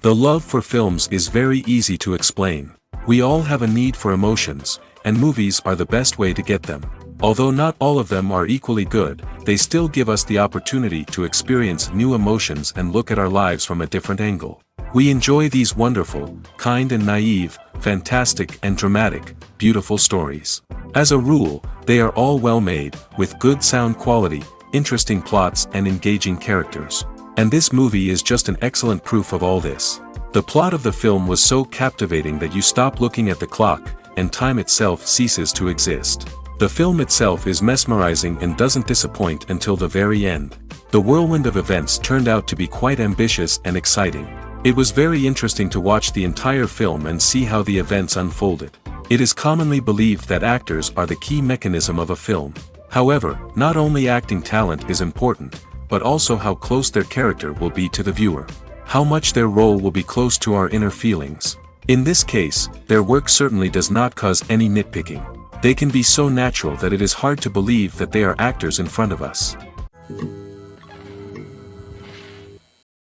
The love for films is very easy to explain. We all have a need for emotions, and movies are the best way to get them. Although not all of them are equally good, they still give us the opportunity to experience new emotions and look at our lives from a different angle. We enjoy these wonderful, kind and naive, fantastic and dramatic, beautiful stories. As a rule, they are all well made, with good sound quality, interesting plots and engaging characters. And this movie is just an excellent proof of all this. The plot of the film was so captivating that you stop looking at the clock, and time itself ceases to exist. The film itself is mesmerizing and doesn't disappoint until the very end. The whirlwind of events turned out to be quite ambitious and exciting. It was very interesting to watch the entire film and see how the events unfolded. It is commonly believed that actors are the key mechanism of a film. However, not only acting talent is important, but also how close their character will be to the viewer. How much their role will be close to our inner feelings. In this case, their work certainly does not cause any nitpicking. They can be so natural that it is hard to believe that they are actors in front of us.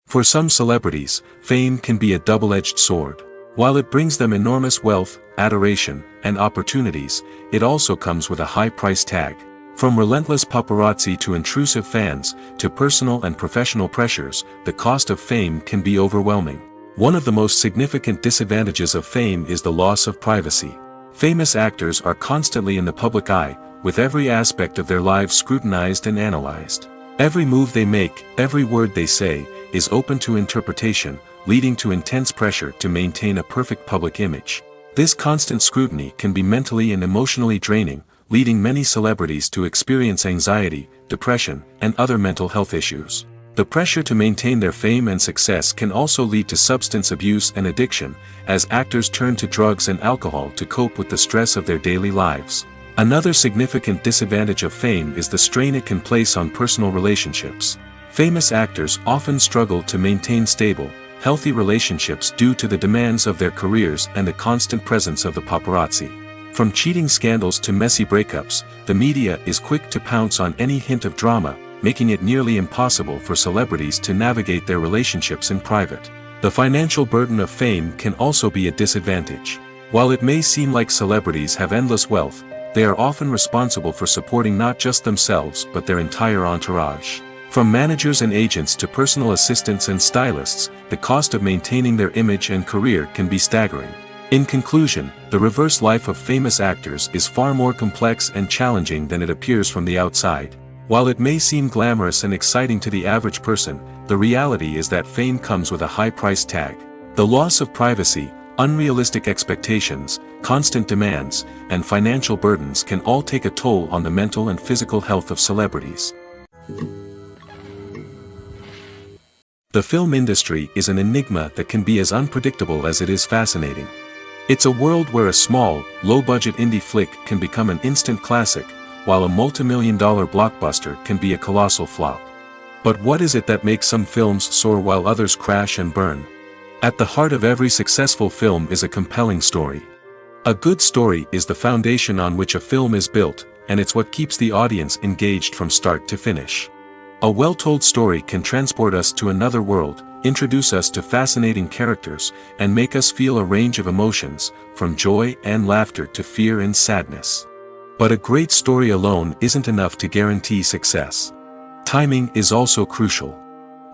For some celebrities, fame can be a double-edged sword. While it brings them enormous wealth, adoration, and opportunities, it also comes with a high price tag. From relentless paparazzi to intrusive fans, to personal and professional pressures, the cost of fame can be overwhelming. One of the most significant disadvantages of fame is the loss of privacy. Famous actors are constantly in the public eye, with every aspect of their lives scrutinized and analyzed. Every move they make, every word they say, is open to interpretation, leading to intense pressure to maintain a perfect public image. This constant scrutiny can be mentally and emotionally draining, leading many celebrities to experience anxiety, depression, and other mental health issues. The pressure to maintain their fame and success can also lead to substance abuse and addiction, as actors turn to drugs and alcohol to cope with the stress of their daily lives. Another significant disadvantage of fame is the strain it can place on personal relationships. Famous actors often struggle to maintain stable, healthy relationships due to the demands of their careers and the constant presence of the paparazzi. From cheating scandals to messy breakups, the media is quick to pounce on any hint of drama, making it nearly impossible for celebrities to navigate their relationships in private. The financial burden of fame can also be a disadvantage. While it may seem like celebrities have endless wealth, they are often responsible for supporting not just themselves but their entire entourage. From managers and agents to personal assistants and stylists, the cost of maintaining their image and career can be staggering. In conclusion, the reverse life of famous actors is far more complex and challenging than it appears from the outside. While it may seem glamorous and exciting to the average person, the reality is that fame comes with a high price tag. The loss of privacy, unrealistic expectations, constant demands, and financial burdens can all take a toll on the mental and physical health of celebrities. The film industry is an enigma that can be as unpredictable as it is fascinating. It's a world where a small, low-budget indie flick can become an instant classic, while a multi-million-dollar blockbuster can be a colossal flop. But what is it that makes some films soar while others crash and burn? At the heart of every successful film is a compelling story. A good story is the foundation on which a film is built, and it's what keeps the audience engaged from start to finish. A well-told story can transport us to another world, introduce us to fascinating characters, and make us feel a range of emotions, from joy and laughter to fear and sadness. But a great story alone isn't enough to guarantee success. Timing is also crucial.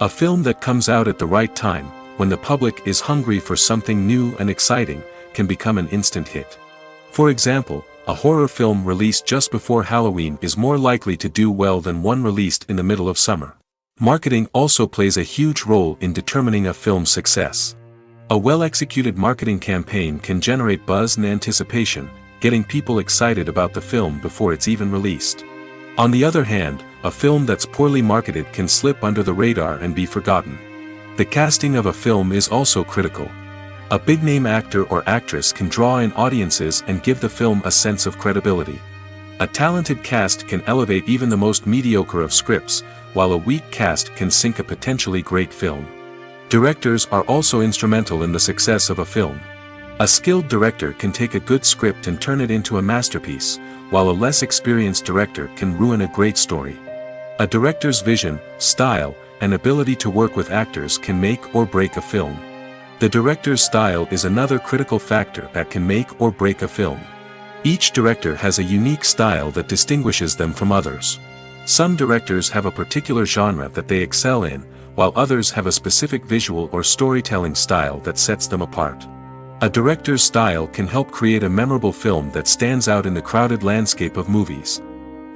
A film that comes out at the right time, when the public is hungry for something new and exciting, can become an instant hit. For example, a horror film released just before Halloween is more likely to do well than one released in the middle of summer. Marketing also plays a huge role in determining a film's success. A well-executed marketing campaign can generate buzz and anticipation, getting people excited about the film before it's even released. On the other hand, a film that's poorly marketed can slip under the radar and be forgotten. The casting of a film is also critical. A big-name actor or actress can draw in audiences and give the film a sense of credibility. A talented cast can elevate even the most mediocre of scripts, while a weak cast can sink a potentially great film. Directors are also instrumental in the success of a film. A skilled director can take a good script and turn it into a masterpiece, while a less experienced director can ruin a great story. A director's vision, style, and ability to work with actors can make or break a film. The director's style is another critical factor that can make or break a film. Each director has a unique style that distinguishes them from others. Some directors have a particular genre that they excel in, while others have a specific visual or storytelling style that sets them apart. A director's style can help create a memorable film that stands out in the crowded landscape of movies.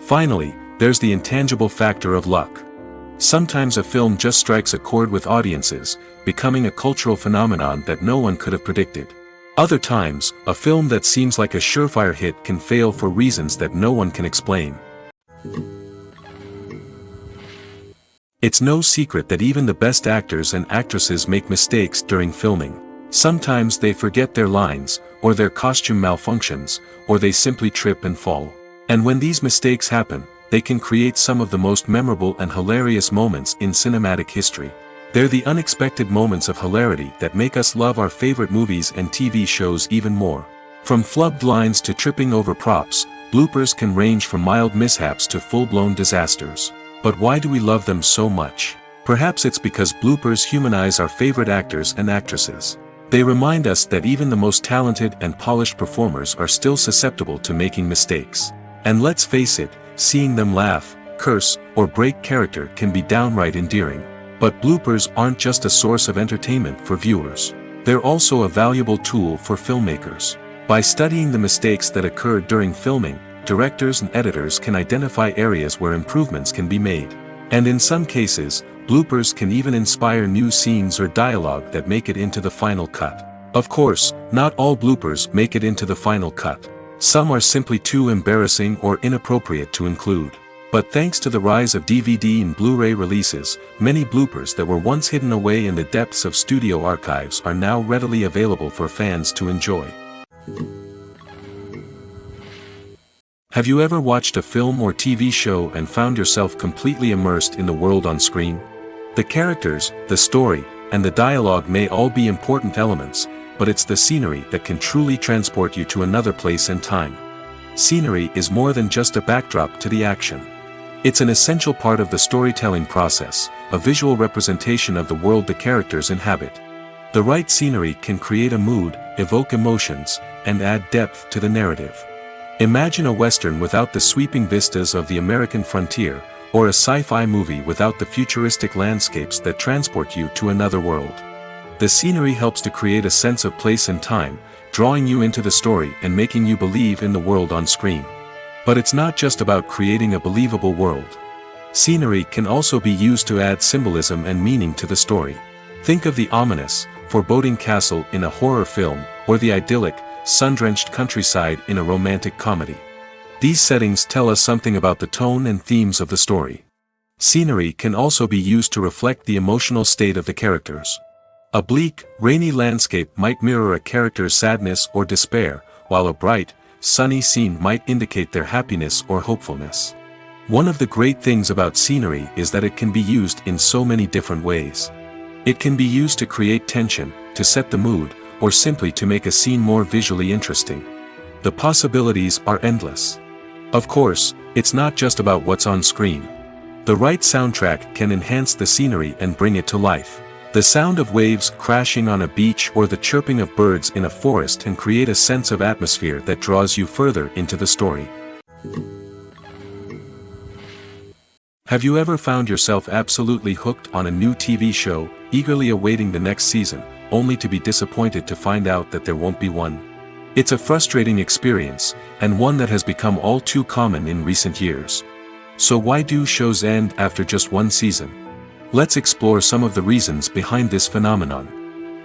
Finally, there's the intangible factor of luck. Sometimes a film just strikes a chord with audiences, becoming a cultural phenomenon that no one could have predicted. Other times, a film that seems like a surefire hit can fail for reasons that no one can explain. It's no secret that even the best actors and actresses make mistakes during filming. Sometimes they forget their lines, or their costume malfunctions, or they simply trip and fall. And when these mistakes happen, they can create some of the most memorable and hilarious moments in cinematic history. They're the unexpected moments of hilarity that make us love our favorite movies and TV shows even more. From flubbed lines to tripping over props, bloopers can range from mild mishaps to full-blown disasters. But why do we love them so much? Perhaps it's because bloopers humanize our favorite actors and actresses. They remind us that even the most talented and polished performers are still susceptible to making mistakes. And let's face it, seeing them laugh, curse, or break character can be downright endearing. But bloopers aren't just a source of entertainment for viewers. They're also a valuable tool for filmmakers. By studying the mistakes that occurred during filming, directors and editors can identify areas where improvements can be made. And in some cases, bloopers can even inspire new scenes or dialogue that make it into the final cut. Of course, not all bloopers make it into the final cut. Some are simply too embarrassing or inappropriate to include. But thanks to the rise of DVD and Blu-ray releases, many bloopers that were once hidden away in the depths of studio archives are now readily available for fans to enjoy. Have you ever watched a film or TV show and found yourself completely immersed in the world on screen? The characters, the story, and the dialogue may all be important elements, but it's the scenery that can truly transport you to another place and time. Scenery is more than just a backdrop to the action. It's an essential part of the storytelling process, a visual representation of the world the characters inhabit. The right scenery can create a mood, evoke emotions, and add depth to the narrative. Imagine a Western without the sweeping vistas of the American frontier, or a sci-fi movie without the futuristic landscapes that transport you to another world. The scenery helps to create a sense of place and time, drawing you into the story and making you believe in the world on screen. But it's not just about creating a believable world. Scenery can also be used to add symbolism and meaning to the story. Think of the ominous, foreboding castle in a horror film, or the idyllic, sun-drenched countryside in a romantic comedy. These settings tell us something about the tone and themes of the story. Scenery can also be used to reflect the emotional state of the characters. A bleak, rainy landscape might mirror a character's sadness or despair, while a bright, sunny scene might indicate their happiness or hopefulness. One of the great things about scenery is that it can be used in so many different ways. It can be used to create tension, to set the mood, or simply to make a scene more visually interesting. The possibilities are endless. Of course, it's not just about what's on screen. The right soundtrack can enhance the scenery and bring it to life. The sound of waves crashing on a beach or the chirping of birds in a forest can create a sense of atmosphere that draws you further into the story. Have you ever found yourself absolutely hooked on a new TV show, eagerly awaiting the next season, only to be disappointed to find out that there won't be one? It's a frustrating experience, and one that has become all too common in recent years. So why do shows end after just one season? Let's explore some of the reasons behind this phenomenon.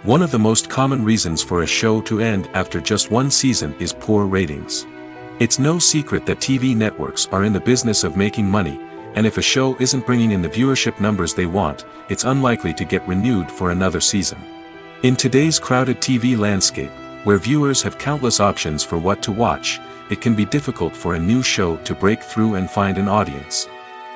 One of the most common reasons for a show to end after just one season is poor ratings. It's no secret that TV networks are in the business of making money, and if a show isn't bringing in the viewership numbers they want, it's unlikely to get renewed for another season. In today's crowded TV landscape, where viewers have countless options for what to watch, it can be difficult for a new show to break through and find an audience.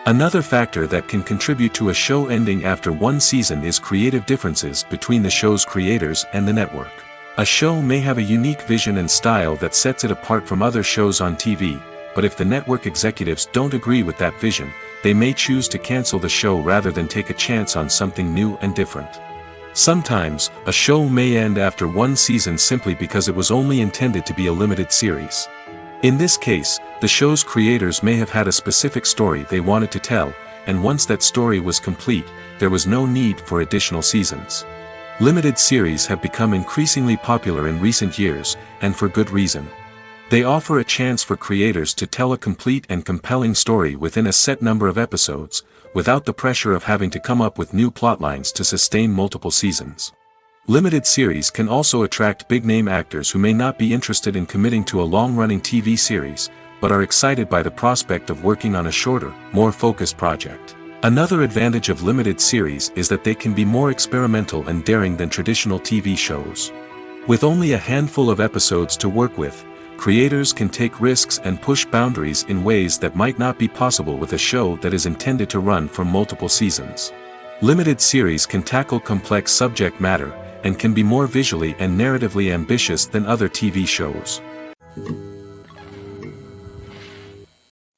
Another factor that can contribute to a show ending after one season is creative differences between the show's creators and the network. A show may have a unique vision and style that sets it apart from other shows on TV, but if the network executives don't agree with that vision, they may choose to cancel the show rather than take a chance on something new and different. Sometimes, a show may end after one season simply because it was only intended to be a limited series. In this case, the show's creators may have had a specific story they wanted to tell, and once that story was complete, there was no need for additional seasons. Limited series have become increasingly popular in recent years, and for good reason. They offer a chance for creators to tell a complete and compelling story within a set number of episodes, without the pressure of having to come up with new plotlines to sustain multiple seasons. Limited series can also attract big-name actors who may not be interested in committing to a long-running TV series, but are excited by the prospect of working on a shorter, more focused project. Another advantage of limited series is that they can be more experimental and daring than traditional TV shows. With only a handful of episodes to work with, creators can take risks and push boundaries in ways that might not be possible with a show that is intended to run for multiple seasons. Limited series can tackle complex subject matter, and can be more visually and narratively ambitious than other TV shows.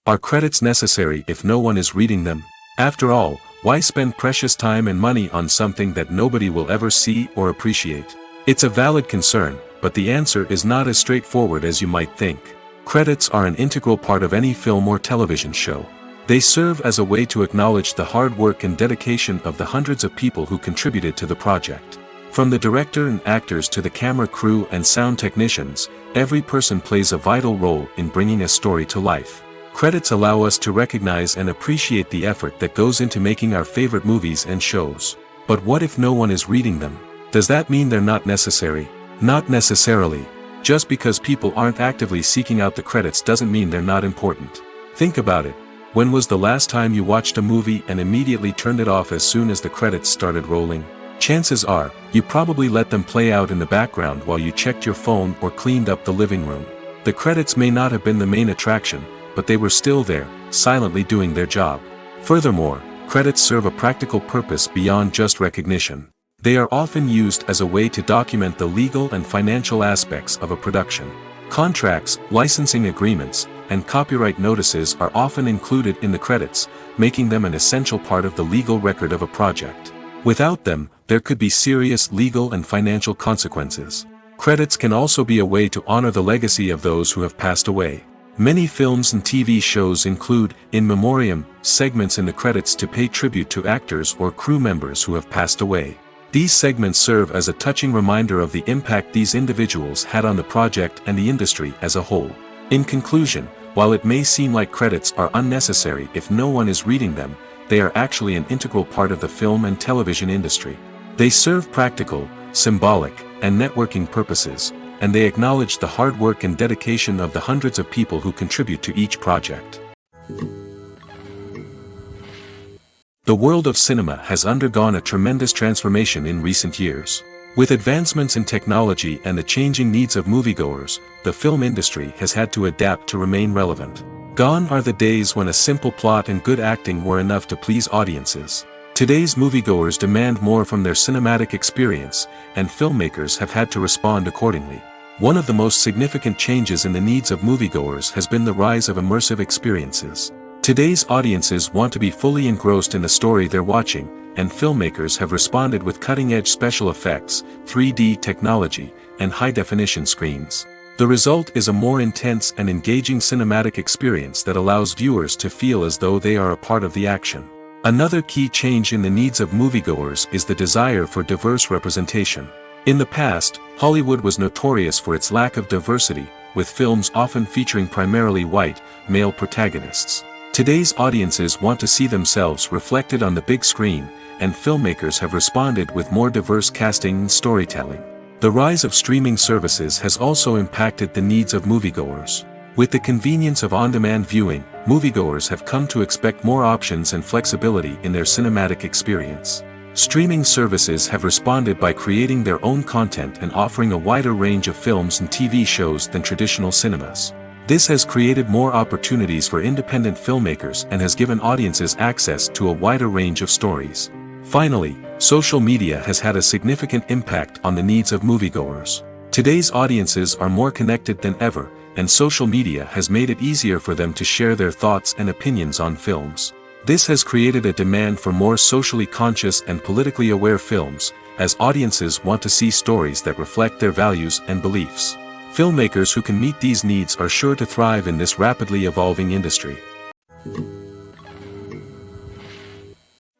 Are credits necessary if no one is reading them? After all, why spend precious time and money on something that nobody will ever see or appreciate? It's a valid concern, but the answer is not as straightforward as you might think. Credits are an integral part of any film or television show. They serve as a way to acknowledge the hard work and dedication of the hundreds of people who contributed to the project. From the director and actors to the camera crew and sound technicians, every person plays a vital role in bringing a story to life. Credits allow us to recognize and appreciate the effort that goes into making our favorite movies and shows. But what if no one is reading them? Does that mean they're not necessary? Not necessarily. Just because people aren't actively seeking out the credits doesn't mean they're not important. Think about it. When was the last time you watched a movie and immediately turned it off as soon as the credits started rolling? Chances are, you probably let them play out in the background while you checked your phone or cleaned up the living room. The credits may not have been the main attraction, but they were still there, silently doing their job. Furthermore, credits serve a practical purpose beyond just recognition. They are often used as a way to document the legal and financial aspects of a production. Contracts, licensing agreements, and copyright notices are often included in the credits, making them an essential part of the legal record of a project. Without them, there could be serious legal and financial consequences. Credits can also be a way to honor the legacy of those who have passed away. Many films and TV shows include, in memoriam, segments in the credits to pay tribute to actors or crew members who have passed away. These segments serve as a touching reminder of the impact these individuals had on the project and the industry as a whole. In conclusion, while it may seem like credits are unnecessary if no one is reading them, they are actually an integral part of the film and television industry. They serve practical, symbolic, and networking purposes, and they acknowledge the hard work and dedication of the hundreds of people who contribute to each project. The world of cinema has undergone a tremendous transformation in recent years. With advancements in technology and the changing needs of moviegoers, the film industry has had to adapt to remain relevant. Gone are the days when a simple plot and good acting were enough to please audiences. Today's moviegoers demand more from their cinematic experience, and filmmakers have had to respond accordingly. One of the most significant changes in the needs of moviegoers has been the rise of immersive experiences. Today's audiences want to be fully engrossed in the story they're watching, and filmmakers have responded with cutting-edge special effects, 3D technology, and high-definition screens. The result is a more intense and engaging cinematic experience that allows viewers to feel as though they are a part of the action. Another key change in the needs of moviegoers is the desire for diverse representation. In the past, Hollywood was notorious for its lack of diversity, with films often featuring primarily white, male protagonists. Today's audiences want to see themselves reflected on the big screen, and filmmakers have responded with more diverse casting and storytelling. The rise of streaming services has also impacted the needs of moviegoers. With the convenience of on-demand viewing, moviegoers have come to expect more options and flexibility in their cinematic experience. Streaming services have responded by creating their own content and offering a wider range of films and TV shows than traditional cinemas. This has created more opportunities for independent filmmakers and has given audiences access to a wider range of stories. Finally, social media has had a significant impact on the needs of moviegoers. Today's audiences are more connected than ever, and social media has made it easier for them to share their thoughts and opinions on films. This has created a demand for more socially conscious and politically aware films, as audiences want to see stories that reflect their values and beliefs. Filmmakers who can meet these needs are sure to thrive in this rapidly evolving industry.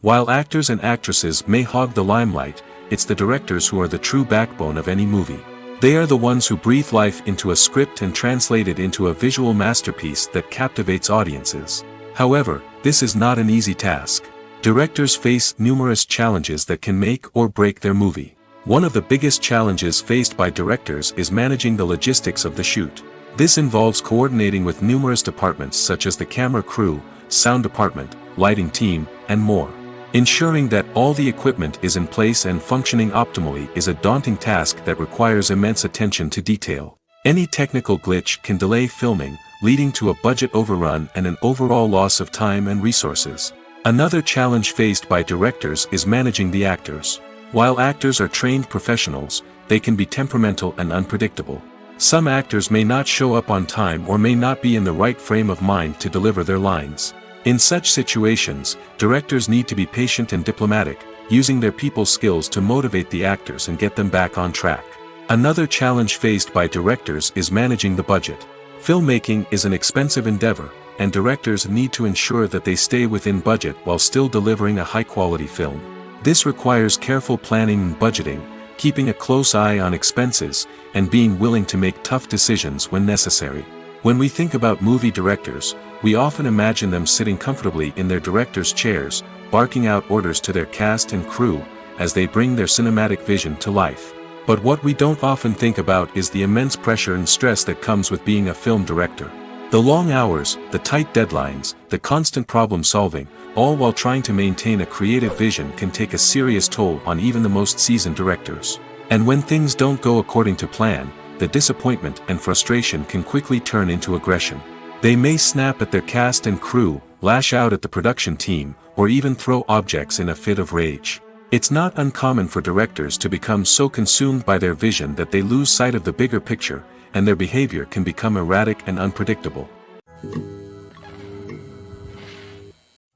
While actors and actresses may hog the limelight, it's the directors who are the true backbone of any movie. They are the ones who breathe life into a script and translate it into a visual masterpiece that captivates audiences. However, this is not an easy task. Directors face numerous challenges that can make or break their movie. One of the biggest challenges faced by directors is managing the logistics of the shoot. This involves coordinating with numerous departments such as the camera crew, sound department, lighting team, and more. Ensuring that all the equipment is in place and functioning optimally is a daunting task that requires immense attention to detail. Any technical glitch can delay filming, leading to a budget overrun and an overall loss of time and resources. Another challenge faced by directors is managing the actors. While actors are trained professionals, they can be temperamental and unpredictable. Some actors may not show up on time or may not be in the right frame of mind to deliver their lines. In such situations, directors need to be patient and diplomatic, using their people skills to motivate the actors and get them back on track. Another challenge faced by directors is managing the budget. Filmmaking is an expensive endeavor, and directors need to ensure that they stay within budget while still delivering a high-quality film. This requires careful planning and budgeting, keeping a close eye on expenses, and being willing to make tough decisions when necessary. When we think about movie directors, we often imagine them sitting comfortably in their director's chairs, barking out orders to their cast and crew, as they bring their cinematic vision to life. But what we don't often think about is the immense pressure and stress that comes with being a film director. The long hours, the tight deadlines, the constant problem solving, all while trying to maintain a creative vision can take a serious toll on even the most seasoned directors. And when things don't go according to plan, the disappointment and frustration can quickly turn into aggression. They may snap at their cast and crew, lash out at the production team, or even throw objects in a fit of rage. It's not uncommon for directors to become so consumed by their vision that they lose sight of the bigger picture, and their behavior can become erratic and unpredictable.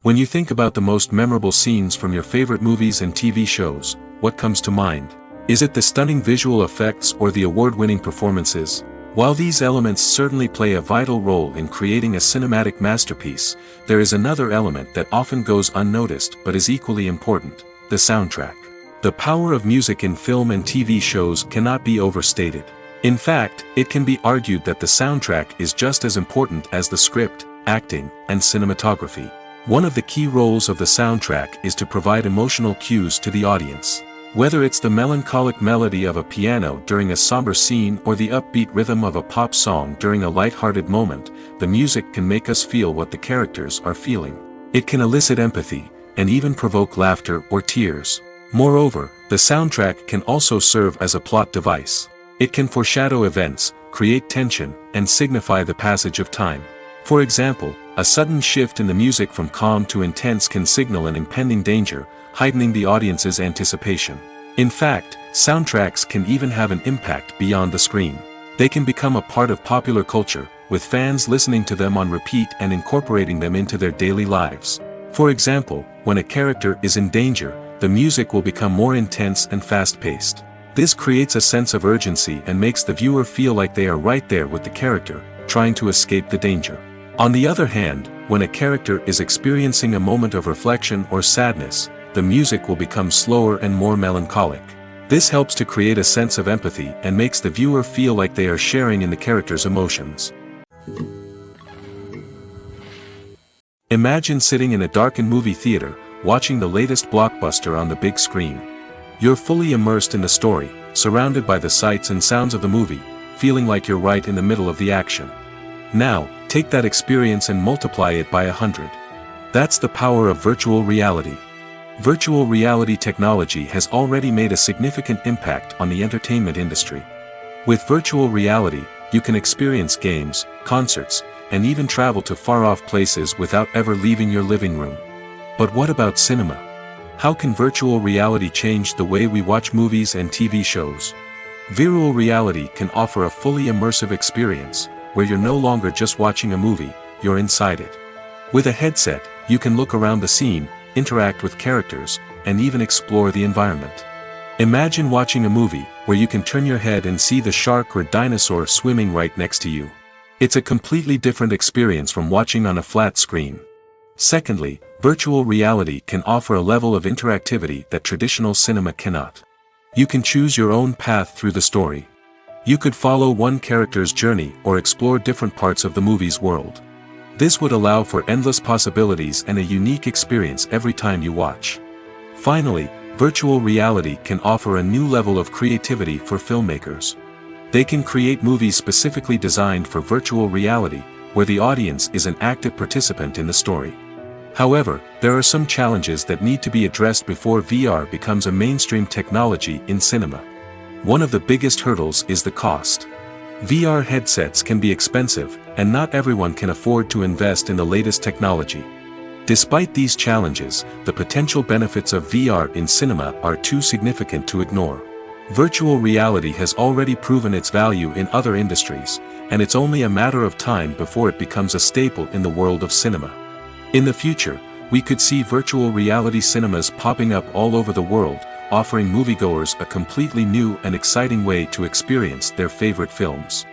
When you think about the most memorable scenes from your favorite movies and TV shows, what comes to mind? Is it the stunning visual effects or the award-winning performances? While these elements certainly play a vital role in creating a cinematic masterpiece, there is another element that often goes unnoticed but is equally important: the soundtrack. The power of music in film and TV shows cannot be overstated. In fact, it can be argued that the soundtrack is just as important as the script, acting, and cinematography. One of the key roles of the soundtrack is to provide emotional cues to the audience. Whether it's the melancholic melody of a piano during a somber scene or the upbeat rhythm of a pop song during a light-hearted moment, the music can make us feel what the characters are feeling. It can elicit empathy, and even provoke laughter or tears. Moreover, the soundtrack can also serve as a plot device. It can foreshadow events, create tension, and signify the passage of time. For example, a sudden shift in the music from calm to intense can signal an impending danger, heightening the audience's anticipation. In fact, soundtracks can even have an impact beyond the screen. They can become a part of popular culture, with fans listening to them on repeat and incorporating them into their daily lives. For example, when a character is in danger, the music will become more intense and fast-paced. This creates a sense of urgency and makes the viewer feel like they are right there with the character, trying to escape the danger. On the other hand, when a character is experiencing a moment of reflection or sadness, the music will become slower and more melancholic. This helps to create a sense of empathy and makes the viewer feel like they are sharing in the character's emotions. Imagine sitting in a darkened movie theater, watching the latest blockbuster on the big screen. You're fully immersed in the story, surrounded by the sights and sounds of the movie, feeling like you're right in the middle of the action. Now, take that experience and multiply it by 100. That's the power of virtual reality. Virtual reality technology has already made a significant impact on the entertainment industry. With virtual reality, you can experience games, concerts, and even travel to far-off places without ever leaving your living room. But what about cinema? How can virtual reality change the way we watch movies and TV shows? Virtual reality can offer a fully immersive experience, where you're no longer just watching a movie, you're inside it. With a headset, you can look around the scene, interact with characters, and even explore the environment. Imagine watching a movie where you can turn your head and see the shark or dinosaur swimming right next to you. It's a completely different experience from watching on a flat screen. Secondly, virtual reality can offer a level of interactivity that traditional cinema cannot. You can choose your own path through the story. You could follow one character's journey or explore different parts of the movie's world. This would allow for endless possibilities and a unique experience every time you watch. Finally, virtual reality can offer a new level of creativity for filmmakers. They can create movies specifically designed for virtual reality, where the audience is an active participant in the story. However, there are some challenges that need to be addressed before VR becomes a mainstream technology in cinema. One of the biggest hurdles is the cost. VR headsets can be expensive, and not everyone can afford to invest in the latest technology. Despite these challenges, the potential benefits of VR in cinema are too significant to ignore. Virtual reality has already proven its value in other industries, and it's only a matter of time before it becomes a staple in the world of cinema. In the future, we could see virtual reality cinemas popping up all over the world, offering moviegoers a completely new and exciting way to experience their favorite films.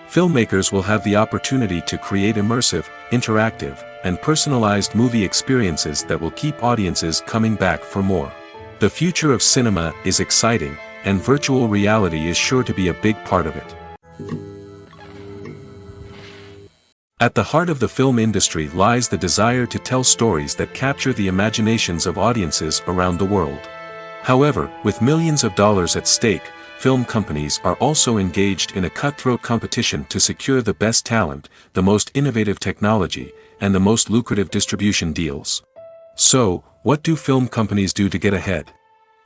Filmmakers will have the opportunity to create immersive, interactive, and personalized movie experiences that will keep audiences coming back for more. The future of cinema is exciting, and virtual reality is sure to be a big part of it. At the heart of the film industry lies the desire to tell stories that capture the imaginations of audiences around the world. However, with millions of dollars at stake, film companies are also engaged in a cutthroat competition to secure the best talent, the most innovative technology, and the most lucrative distribution deals. So, what do film companies do to get ahead?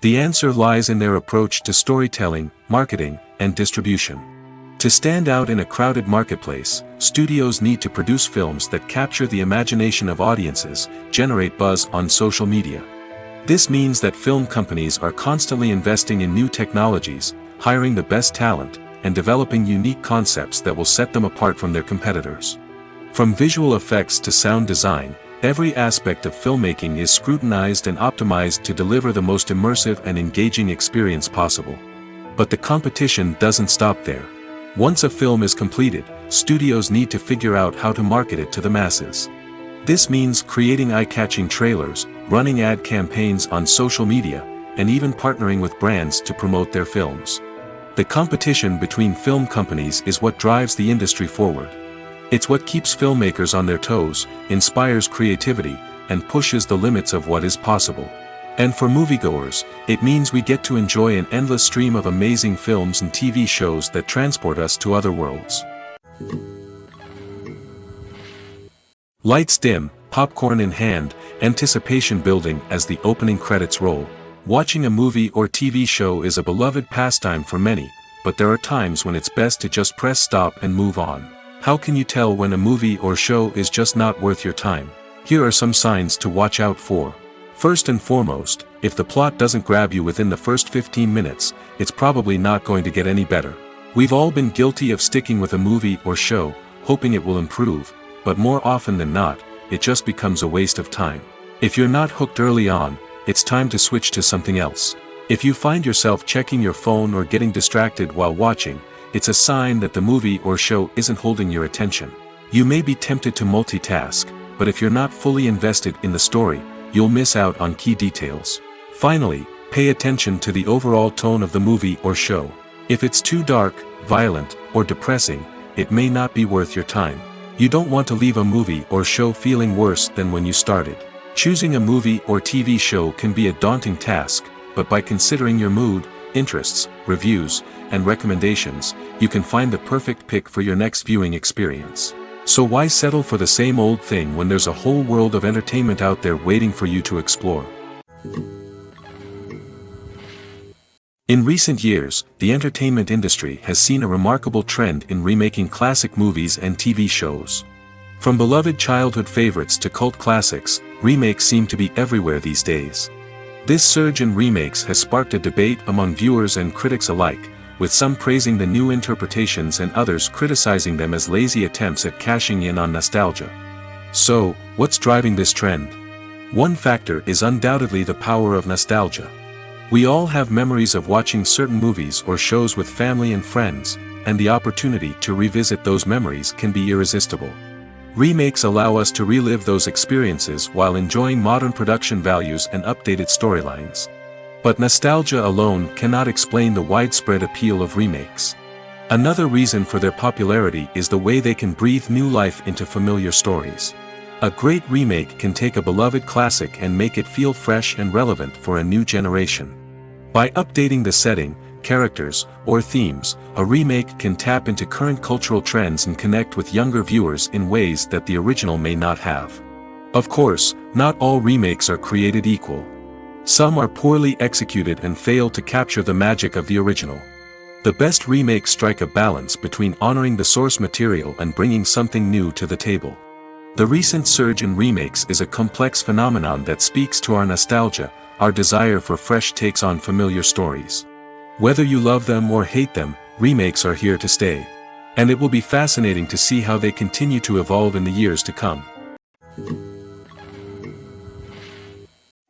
The answer lies in their approach to storytelling, marketing, and distribution. To stand out in a crowded marketplace, studios need to produce films that capture the imagination of audiences, generate buzz on social media. This means that film companies are constantly investing in new technologies, hiring the best talent, and developing unique concepts that will set them apart from their competitors. From visual effects to sound design, every aspect of filmmaking is scrutinized and optimized to deliver the most immersive and engaging experience possible. But the competition doesn't stop there. Once a film is completed, studios need to figure out how to market it to the masses. This means creating eye-catching trailers, running ad campaigns on social media, and even partnering with brands to promote their films. The competition between film companies is what drives the industry forward. It's what keeps filmmakers on their toes, inspires creativity, and pushes the limits of what is possible. And for moviegoers, it means we get to enjoy an endless stream of amazing films and TV shows that transport us to other worlds. Lights dim, popcorn in hand, anticipation building as the opening credits roll. Watching a movie or TV show is a beloved pastime for many, but there are times when it's best to just press stop and move on. How can you tell when a movie or show is just not worth your time? Here are some signs to watch out for. First and foremost, if the plot doesn't grab you within the first 15 minutes, it's probably not going to get any better. We've all been guilty of sticking with a movie or show, hoping it will improve, but more often than not, it just becomes a waste of time. If you're not hooked early on, it's time to switch to something else. If you find yourself checking your phone or getting distracted while watching, it's a sign that the movie or show isn't holding your attention. You may be tempted to multitask, but if you're not fully invested in the story, you'll miss out on key details. Finally, pay attention to the overall tone of the movie or show. If it's too dark, violent, or depressing, it may not be worth your time. You don't want to leave a movie or show feeling worse than when you started. Choosing a movie or TV show can be a daunting task, but by considering your mood, interests, reviews, and recommendations, you can find the perfect pick for your next viewing experience. So why settle for the same old thing when there's a whole world of entertainment out there waiting for you to explore? In recent years, the entertainment industry has seen a remarkable trend in remaking classic movies and TV shows. From beloved childhood favorites to cult classics, remakes seem to be everywhere these days. This surge in remakes has sparked a debate among viewers and critics alike, with some praising the new interpretations and others criticizing them as lazy attempts at cashing in on nostalgia. So, what's driving this trend? One factor is undoubtedly the power of nostalgia. We all have memories of watching certain movies or shows with family and friends, and the opportunity to revisit those memories can be irresistible. Remakes allow us to relive those experiences while enjoying modern production values and updated storylines. But nostalgia alone cannot explain the widespread appeal of remakes. Another reason for their popularity is the way they can breathe new life into familiar stories. A great remake can take a beloved classic and make it feel fresh and relevant for a new generation. By updating the setting, characters, or themes, a remake can tap into current cultural trends and connect with younger viewers in ways that the original may not have. Of course, not all remakes are created equal. Some are poorly executed and fail to capture the magic of the original. The best remakes strike a balance between honoring the source material and bringing something new to the table. The recent surge in remakes is a complex phenomenon that speaks to our nostalgia, our desire for fresh takes on familiar stories. Whether you love them or hate them, remakes are here to stay. And it will be fascinating to see how they continue to evolve in the years to come.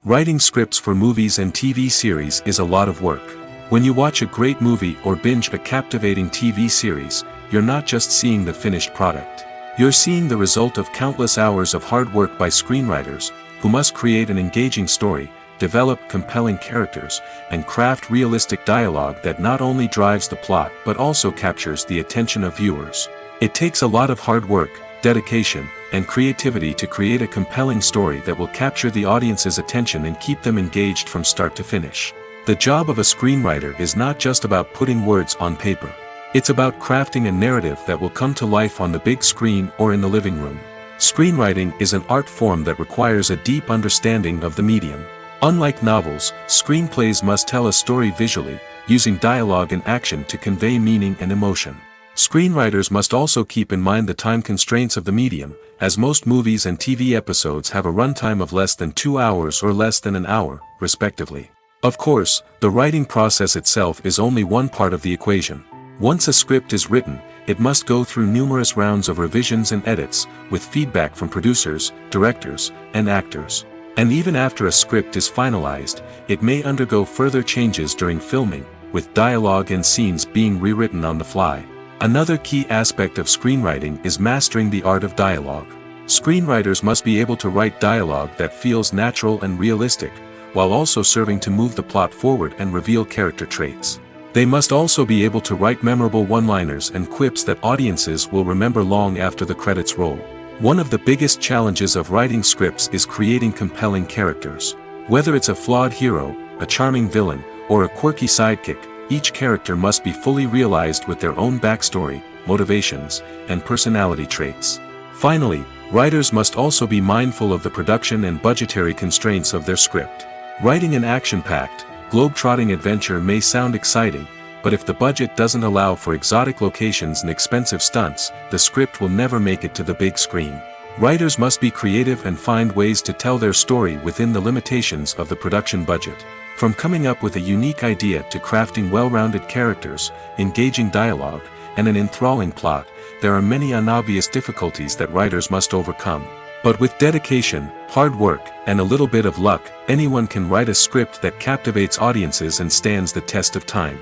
Writing scripts for movies and TV series is a lot of work. When you watch a great movie or binge a captivating TV series, you're not just seeing the finished product. You're seeing the result of countless hours of hard work by screenwriters, who must create an engaging story, develop compelling characters, and craft realistic dialogue that not only drives the plot but also captures the attention of viewers. It takes a lot of hard work, dedication, and creativity to create a compelling story that will capture the audience's attention and keep them engaged from start to finish. The job of a screenwriter is not just about putting words on paper. It's about crafting a narrative that will come to life on the big screen or in the living room. Screenwriting is an art form that requires a deep understanding of the medium. Unlike novels, screenplays must tell a story visually, using dialogue and action to convey meaning and emotion. Screenwriters must also keep in mind the time constraints of the medium, as most movies and TV episodes have a runtime of less than 2 hours or less than an hour, respectively. Of course, the writing process itself is only one part of the equation. Once a script is written, it must go through numerous rounds of revisions and edits, with feedback from producers, directors, and actors. And even after a script is finalized, it may undergo further changes during filming, with dialogue and scenes being rewritten on the fly. Another key aspect of screenwriting is mastering the art of dialogue. Screenwriters must be able to write dialogue that feels natural and realistic, while also serving to move the plot forward and reveal character traits. They must also be able to write memorable one-liners and quips that audiences will remember long after the credits roll. One of the biggest challenges of writing scripts is creating compelling characters. Whether it's a flawed hero, a charming villain, or a quirky sidekick, each character must be fully realized with their own backstory, motivations, and personality traits. Finally, writers must also be mindful of the production and budgetary constraints of their script. Writing an action-packed, globe-trotting adventure may sound exciting, but if the budget doesn't allow for exotic locations and expensive stunts, the script will never make it to the big screen. Writers must be creative and find ways to tell their story within the limitations of the production budget. From coming up with a unique idea to crafting well-rounded characters, engaging dialogue, and an enthralling plot, there are many unobvious difficulties that writers must overcome. But with dedication, hard work, and a little bit of luck, anyone can write a script that captivates audiences and stands the test of time.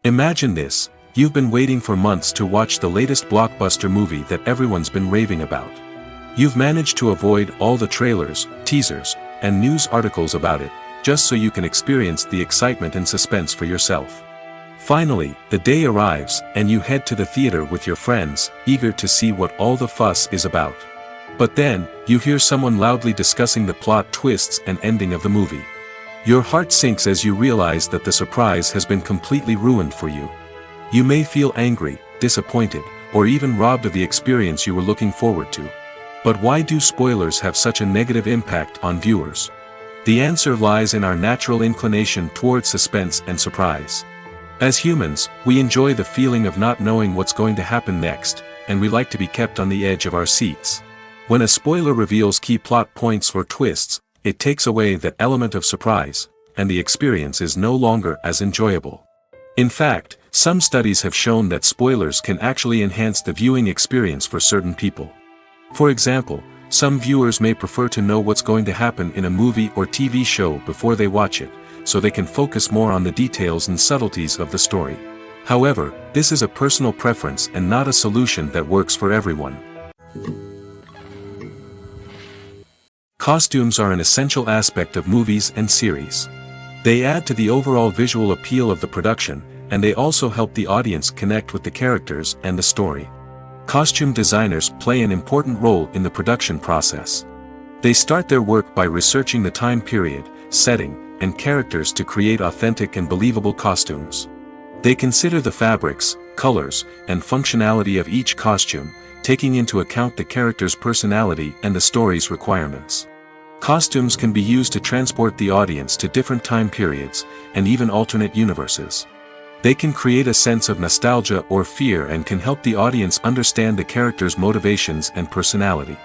Imagine this: you've been waiting for months to watch the latest blockbuster movie that everyone's been raving about. You've managed to avoid all the trailers, teasers, and news articles about it, just so you can experience the excitement and suspense for yourself. Finally, the day arrives, and you head to the theater with your friends, eager to see what all the fuss is about. But then, you hear someone loudly discussing the plot twists and ending of the movie. Your heart sinks as you realize that the surprise has been completely ruined for you. You may feel angry, disappointed, or even robbed of the experience you were looking forward to. But why do spoilers have such a negative impact on viewers? The answer lies in our natural inclination toward suspense and surprise. As humans, we enjoy the feeling of not knowing what's going to happen next, and we like to be kept on the edge of our seats. When a spoiler reveals key plot points or twists, it takes away that element of surprise, and the experience is no longer as enjoyable. In fact, some studies have shown that spoilers can actually enhance the viewing experience for certain people. For example, Some viewers may prefer to know what's going to happen in a movie or TV show before they watch it, so they can focus more on the details and subtleties of the story. However, this is a personal preference and not a solution that works for everyone. Costumes are an essential aspect of movies and series. They add to the overall visual appeal of the production, and they also help the audience connect with the characters and the story. Costume designers play an important role in the production process. They start their work by researching the time period, setting, and characters to create authentic and believable costumes. They consider the fabrics, colors, and functionality of each costume, taking into account the character's personality and the story's requirements. Costumes can be used to transport the audience to different time periods, and even alternate universes. They can create a sense of nostalgia or fear and can help the audience understand the character's motivations and personality.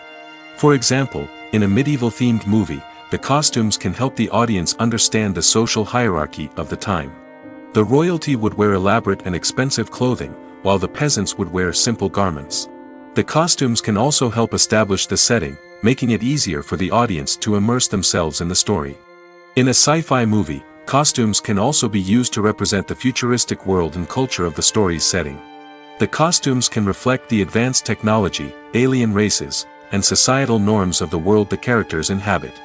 For example, in a medieval-themed movie, the costumes can help the audience understand the social hierarchy of the time. The royalty would wear elaborate and expensive clothing, while the peasants would wear simple garments. The costumes can also help establish the setting, making it easier for the audience to immerse themselves in the story. In a sci-fi movie, costumes can also be used to represent the futuristic world and culture of the story's setting. The costumes can reflect the advanced technology, alien races, and societal norms of the world the characters inhabit.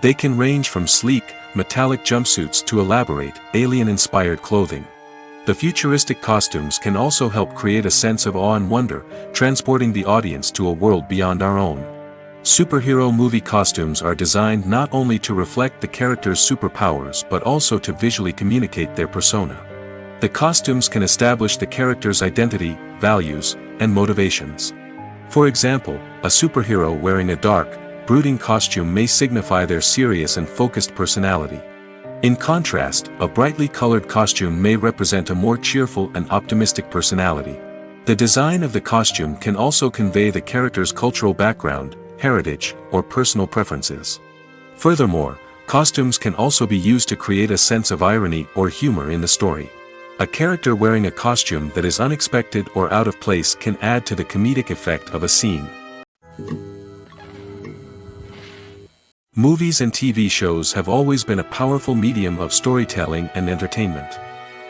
They can range from sleek, metallic jumpsuits to elaborate, alien-inspired clothing. The futuristic costumes can also help create a sense of awe and wonder, transporting the audience to a world beyond our own. Superhero movie costumes are designed not only to reflect the character's superpowers but also to visually communicate their persona. The costumes can establish the character's identity, values, and motivations. For example, a superhero wearing a dark, brooding costume may signify their serious and focused personality. In contrast, a brightly colored costume may represent a more cheerful and optimistic personality. The design of the costume can also convey the character's cultural background, heritage, or personal preferences. Furthermore, costumes can also be used to create a sense of irony or humor in the story. A character wearing a costume that is unexpected or out of place can add to the comedic effect of a scene. Movies and TV shows have always been a powerful medium of storytelling and entertainment.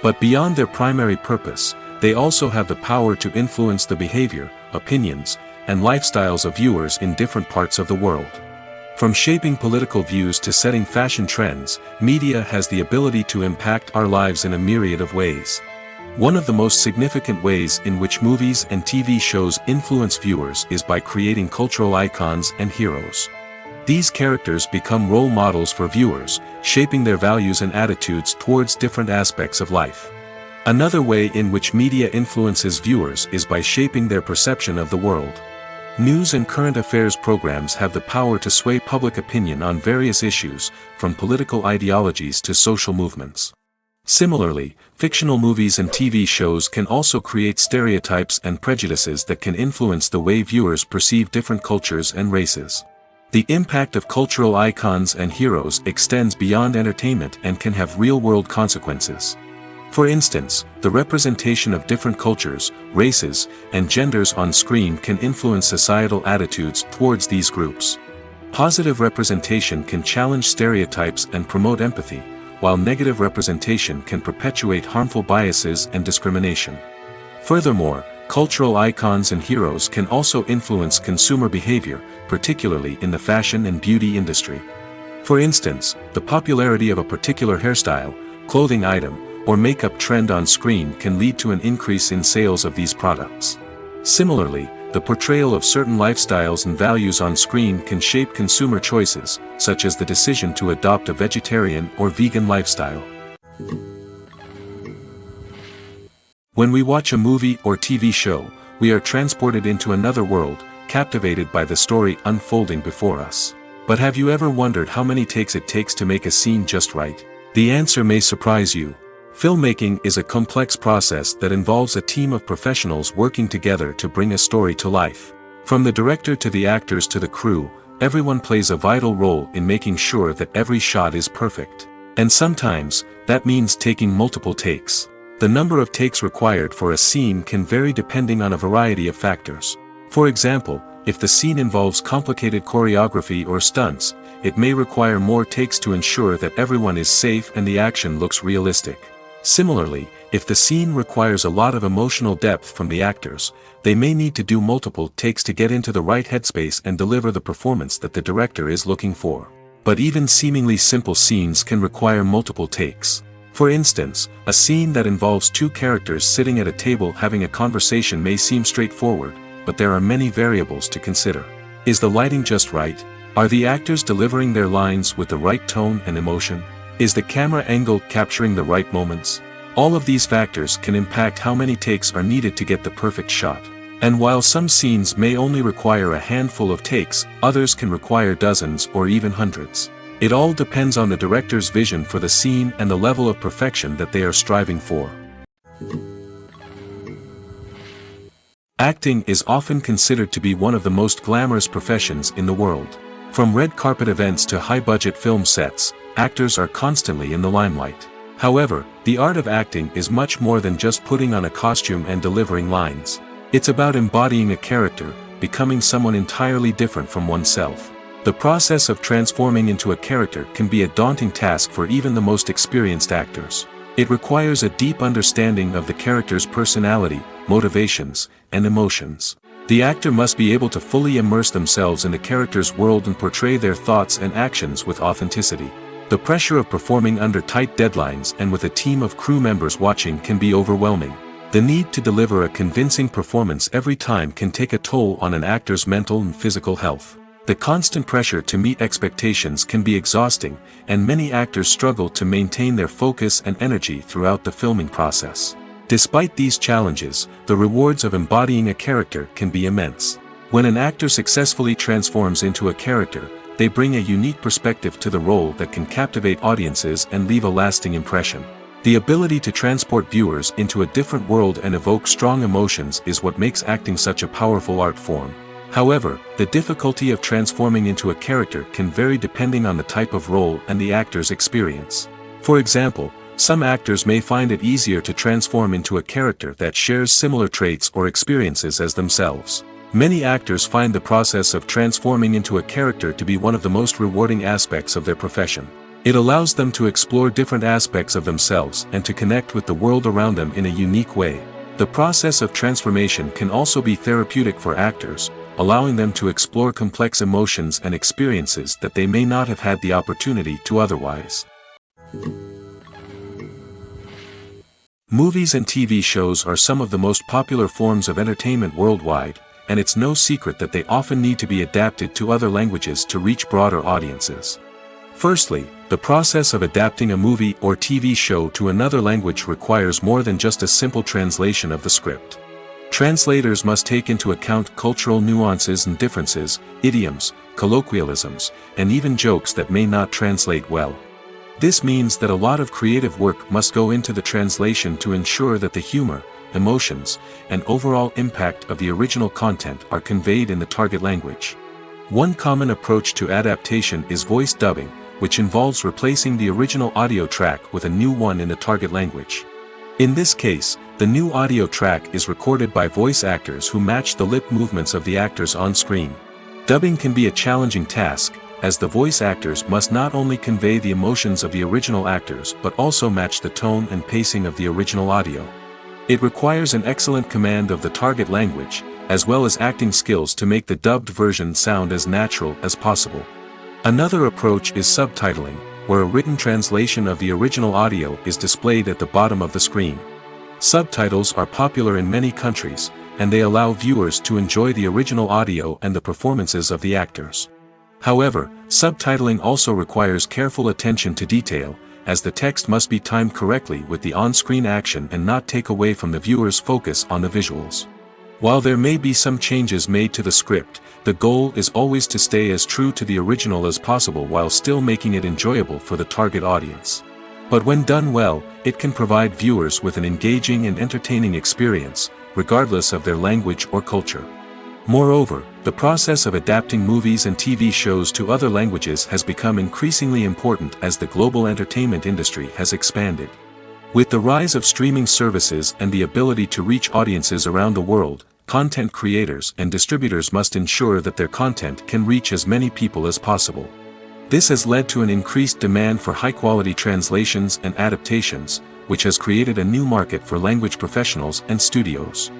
But beyond their primary purpose, they also have the power to influence the behavior, opinions, and lifestyles of viewers in different parts of the world. From shaping political views to setting fashion trends, media has the ability to impact our lives in a myriad of ways. One of the most significant ways in which movies and TV shows influence viewers is by creating cultural icons and heroes. These characters become role models for viewers, shaping their values and attitudes towards different aspects of life. Another way in which media influences viewers is by shaping their perception of the world. News and current affairs programs have the power to sway public opinion on various issues, from political ideologies to social movements. Similarly, fictional movies and TV shows can also create stereotypes and prejudices that can influence the way viewers perceive different cultures and races. The impact of cultural icons and heroes extends beyond entertainment and can have real-world consequences. For instance, the representation of different cultures, races, and genders on screen can influence societal attitudes towards these groups. Positive representation can challenge stereotypes and promote empathy, while negative representation can perpetuate harmful biases and discrimination. Furthermore, cultural icons and heroes can also influence consumer behavior, particularly in the fashion and beauty industry. For instance, the popularity of a particular hairstyle, clothing item, or makeup trend on screen can lead to an increase in sales of these products. Similarly, the portrayal of certain lifestyles and values on screen can shape consumer choices, such as the decision to adopt a vegetarian or vegan lifestyle. When we watch a movie or TV show, we are transported into another world, captivated by the story unfolding before us. But have you ever wondered how many takes it takes to make a scene just right? The answer may surprise you. Filmmaking is a complex process that involves a team of professionals working together to bring a story to life. From the director to the actors to the crew, everyone plays a vital role in making sure that every shot is perfect. And sometimes, that means taking multiple takes. The number of takes required for a scene can vary depending on a variety of factors. For example, If the scene involves complicated choreography or stunts, it may require more takes to ensure that everyone is safe and the action looks realistic. Similarly, if the scene requires a lot of emotional depth from the actors, they may need to do multiple takes to get into the right headspace and deliver the performance that the director is looking for. But even seemingly simple scenes can require multiple takes. For instance, a scene that involves two characters sitting at a table having a conversation may seem straightforward, but there are many variables to consider. Is the lighting just right? Are the actors delivering their lines with the right tone and emotion? Is the camera angle capturing the right moments? All of these factors can impact how many takes are needed to get the perfect shot. And while some scenes may only require a handful of takes, others can require dozens or even hundreds. It all depends on the director's vision for the scene and the level of perfection that they are striving for. Acting is often considered to be one of the most glamorous professions in the world. From red carpet events to high-budget film sets, actors are constantly in the limelight. However, the art of acting is much more than just putting on a costume and delivering lines. It's about embodying a character, becoming someone entirely different from oneself. The process of transforming into a character can be a daunting task for even the most experienced actors. It requires a deep understanding of the character's personality, motivations, and emotions. The actor must be able to fully immerse themselves in the character's world and portray their thoughts and actions with authenticity. The pressure of performing under tight deadlines and with a team of crew members watching can be overwhelming. The need to deliver a convincing performance every time can take a toll on an actor's mental and physical health. The constant pressure to meet expectations can be exhausting, and many actors struggle to maintain their focus and energy throughout the filming process. Despite these challenges, the rewards of embodying a character can be immense. When an actor successfully transforms into a character, they bring a unique perspective to the role that can captivate audiences and leave a lasting impression. The ability to transport viewers into a different world and evoke strong emotions is what makes acting such a powerful art form. However, the difficulty of transforming into a character can vary depending on the type of role and the actor's experience. For example, some actors may find it easier to transform into a character that shares similar traits or experiences as themselves. Many actors find the process of transforming into a character to be one of the most rewarding aspects of their profession. It allows them to explore different aspects of themselves and to connect with the world around them in a unique way. The process of transformation can also be therapeutic for actors, allowing them to explore complex emotions and experiences that they may not have had the opportunity to otherwise. Movies and TV shows are some of the most popular forms of entertainment worldwide, and it's no secret that they often need to be adapted to other languages to reach broader audiences. Firstly, the process of adapting a movie or TV show to another language requires more than just a simple translation of the script. Translators must take into account cultural nuances and differences, idioms, colloquialisms, and even jokes that may not translate well. This means that a lot of creative work must go into the translation to ensure that the humor, emotions, and overall impact of the original content are conveyed in the target language. One common approach to adaptation is voice dubbing, which involves replacing the original audio track with a new one in the target language. In this case, the new audio track is recorded by voice actors who match the lip movements of the actors on screen. Dubbing can be a challenging task, as the voice actors must not only convey the emotions of the original actors but also match the tone and pacing of the original audio. It requires an excellent command of the target language, as well as acting skills to make the dubbed version sound as natural as possible. Another approach is subtitling, where a written translation of the original audio is displayed at the bottom of the screen. Subtitles are popular in many countries, and they allow viewers to enjoy the original audio and the performances of the actors. However, subtitling also requires careful attention to detail, as the text must be timed correctly with the on-screen action and not take away from the viewer's focus on the visuals. While there may be some changes made to the script, the goal is always to stay as true to the original as possible while still making it enjoyable for the target audience. But when done well, it can provide viewers with an engaging and entertaining experience, regardless of their language or culture. Moreover, the process of adapting movies and TV shows to other languages has become increasingly important as the global entertainment industry has expanded. With the rise of streaming services and the ability to reach audiences around the world, content creators and distributors must ensure that their content can reach as many people as possible. This has led to an increased demand for high-quality translations and adaptations, which has created a new market for language professionals and studios.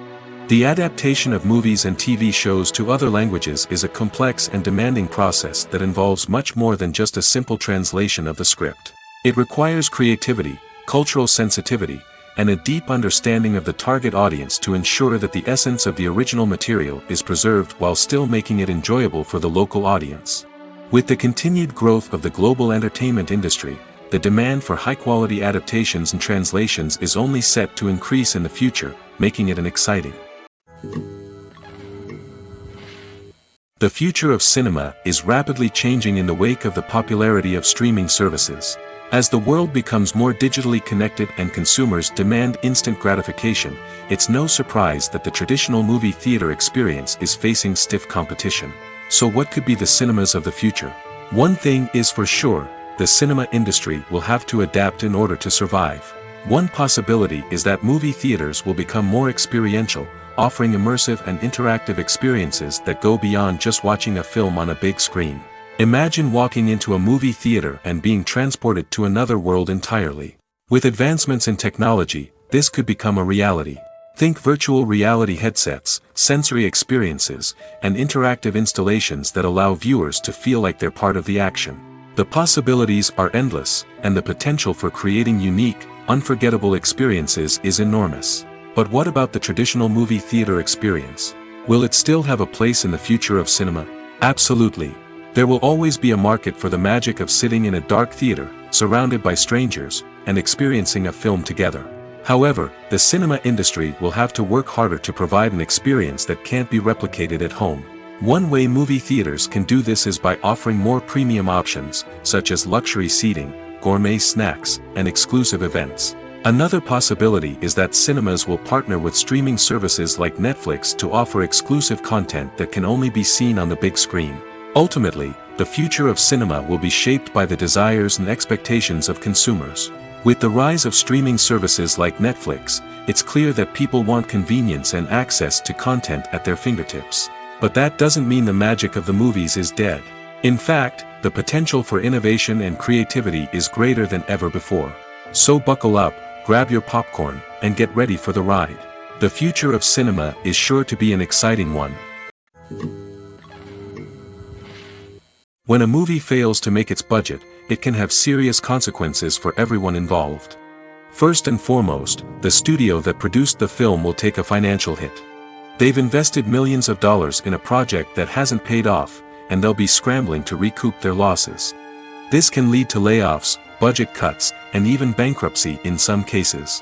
The adaptation of movies and TV shows to other languages is a complex and demanding process that involves much more than just a simple translation of the script. It requires creativity, cultural sensitivity, and a deep understanding of the target audience to ensure that the essence of the original material is preserved while still making it enjoyable for the local audience. With the continued growth of the global entertainment industry, the demand for high-quality adaptations and translations is only set to increase in the future, making it an exciting. The future of cinema is rapidly changing in the wake of the popularity of streaming services. As the world becomes more digitally connected and consumers demand instant gratification, it's no surprise that the traditional movie theater experience is facing stiff competition. So what could be the cinemas of the future? One thing is for sure, the cinema industry will have to adapt in order to survive. One possibility is that movie theaters will become more experiential, offering immersive and interactive experiences that go beyond just watching a film on a big screen. Imagine walking into a movie theater and being transported to another world entirely. With advancements in technology, this could become a reality. Think virtual reality headsets, sensory experiences, and interactive installations that allow viewers to feel like they're part of the action. The possibilities are endless, and the potential for creating unique, unforgettable experiences is enormous. But what about the traditional movie theater experience? Will it still have a place in the future of cinema? Absolutely. There will always be a market for the magic of sitting in a dark theater, surrounded by strangers, and experiencing a film together. However, the cinema industry will have to work harder to provide an experience that can't be replicated at home. One way movie theaters can do this is by offering more premium options, such as luxury seating, gourmet snacks, and exclusive events. Another possibility is that cinemas will partner with streaming services like Netflix to offer exclusive content that can only be seen on the big screen. Ultimately, the future of cinema will be shaped by the desires and expectations of consumers. With the rise of streaming services like Netflix, it's clear that people want convenience and access to content at their fingertips. But that doesn't mean the magic of the movies is dead. In fact, the potential for innovation and creativity is greater than ever before. So buckle up, grab your popcorn, and get ready for the ride. The future of cinema is sure to be an exciting one. When a movie fails to make its budget, it can have serious consequences for everyone involved. First and foremost, the studio that produced the film will take a financial hit. They've invested millions of dollars in a project that hasn't paid off, and they'll be scrambling to recoup their losses. This can lead to layoffs, budget cuts, and even bankruptcy in some cases.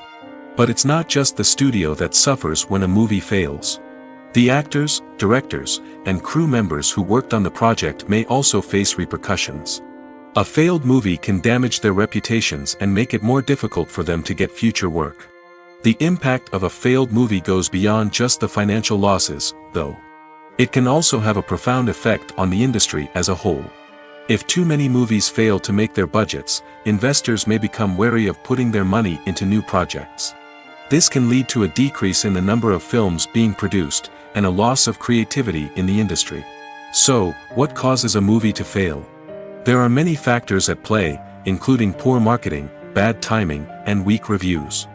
But it's not just the studio that suffers when a movie fails. The actors, directors, and crew members who worked on the project may also face repercussions. A failed movie can damage their reputations and make it more difficult for them to get future work. The impact of a failed movie goes beyond just the financial losses, though. It can also have a profound effect on the industry as a whole. If too many movies fail to make their budgets, investors may become wary of putting their money into new projects. This can lead to a decrease in the number of films being produced, and a loss of creativity in the industry. So, what causes a movie to fail? There are many factors at play, including poor marketing, bad timing, and weak reviews.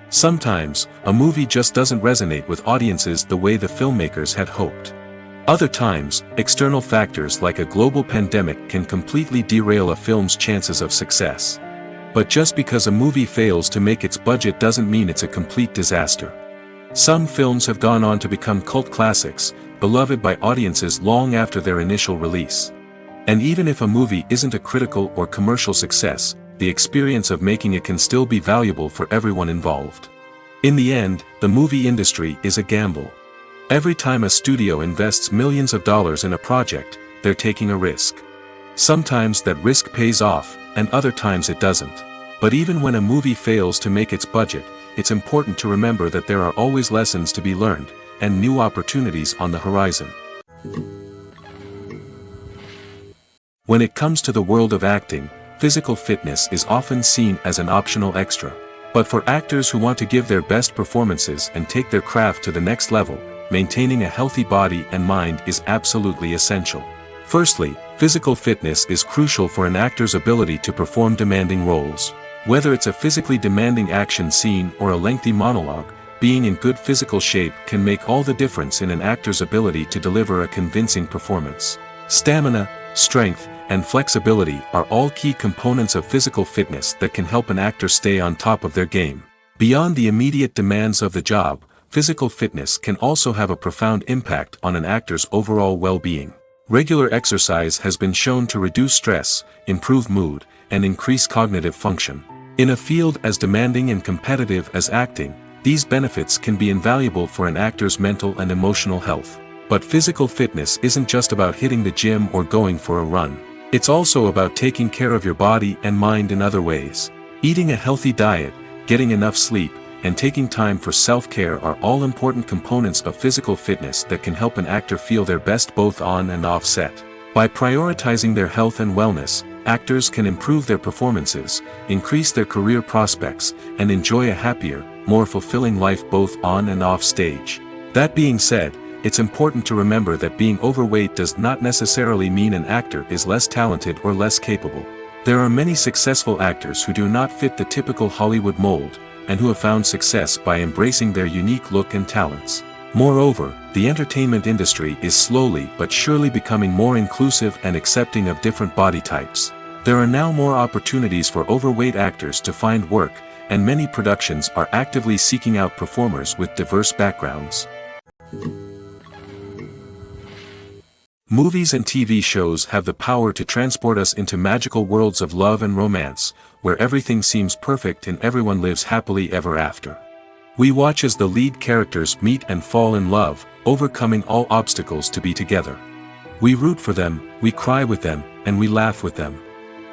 Sometimes, a movie just doesn't resonate with audiences the way the filmmakers had hoped. Other times, external factors like a global pandemic can completely derail a film's chances of success. But just because a movie fails to make its budget doesn't mean it's a complete disaster. Some films have gone on to become cult classics, beloved by audiences long after their initial release. And even if a movie isn't a critical or commercial success, the experience of making it can still be valuable for everyone involved. In the end, the movie industry is a gamble. Every time a studio invests millions of dollars in a project, they're taking a risk. Sometimes that risk pays off, and other times it doesn't. But even when a movie fails to make its budget, it's important to remember that there are always lessons to be learned, and new opportunities on the horizon. When it comes to the world of acting, physical fitness is often seen as an optional extra. But for actors who want to give their best performances and take their craft to the next level, maintaining a healthy body and mind is absolutely essential. Firstly, physical fitness is crucial for an actor's ability to perform demanding roles. Whether it's a physically demanding action scene or a lengthy monologue, being in good physical shape can make all the difference in an actor's ability to deliver a convincing performance. Stamina, strength, and flexibility are all key components of physical fitness that can help an actor stay on top of their game. Beyond the immediate demands of the job, physical fitness can also have a profound impact on an actor's overall well-being. Regular exercise has been shown to reduce stress, improve mood, and increase cognitive function. In a field as demanding and competitive as acting, these benefits can be invaluable for an actor's mental and emotional health. But physical fitness isn't just about hitting the gym or going for a run. It's also about taking care of your body and mind in other ways. Eating a healthy diet, getting enough sleep, and taking time for self-care are all important components of physical fitness that can help an actor feel their best both on and off set. By prioritizing their health and wellness, actors can improve their performances, increase their career prospects, and enjoy a happier, more fulfilling life both on and off stage. That being said, it's important to remember that being overweight does not necessarily mean an actor is less talented or less capable. There are many successful actors who do not fit the typical Hollywood mold, and who have found success by embracing their unique look and talents. Moreover, the entertainment industry is slowly but surely becoming more inclusive and accepting of different body types. There are now more opportunities for overweight actors to find work, and many productions are actively seeking out performers with diverse backgrounds. Movies and TV shows have the power to transport us into magical worlds of love and romance, where everything seems perfect and everyone lives happily ever after. We watch as the lead characters meet and fall in love, overcoming all obstacles to be together. We root for them, we cry with them, and we laugh with them.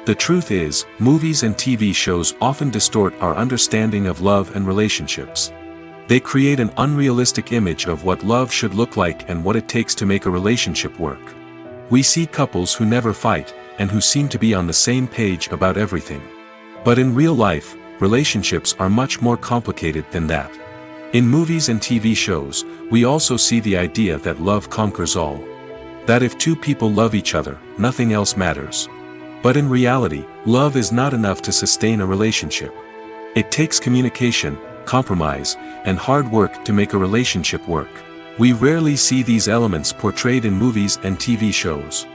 The truth is, movies and TV shows often distort our understanding of love and relationships. They create an unrealistic image of what love should look like and what it takes to make a relationship work. We see couples who never fight, and who seem to be on the same page about everything. But in real life, relationships are much more complicated than that. In movies and TV shows, we also see the idea that love conquers all. That if two people love each other, nothing else matters. But in reality, love is not enough to sustain a relationship. It takes communication, compromise, and hard work to make a relationship work. We rarely see these elements portrayed in movies and TV shows.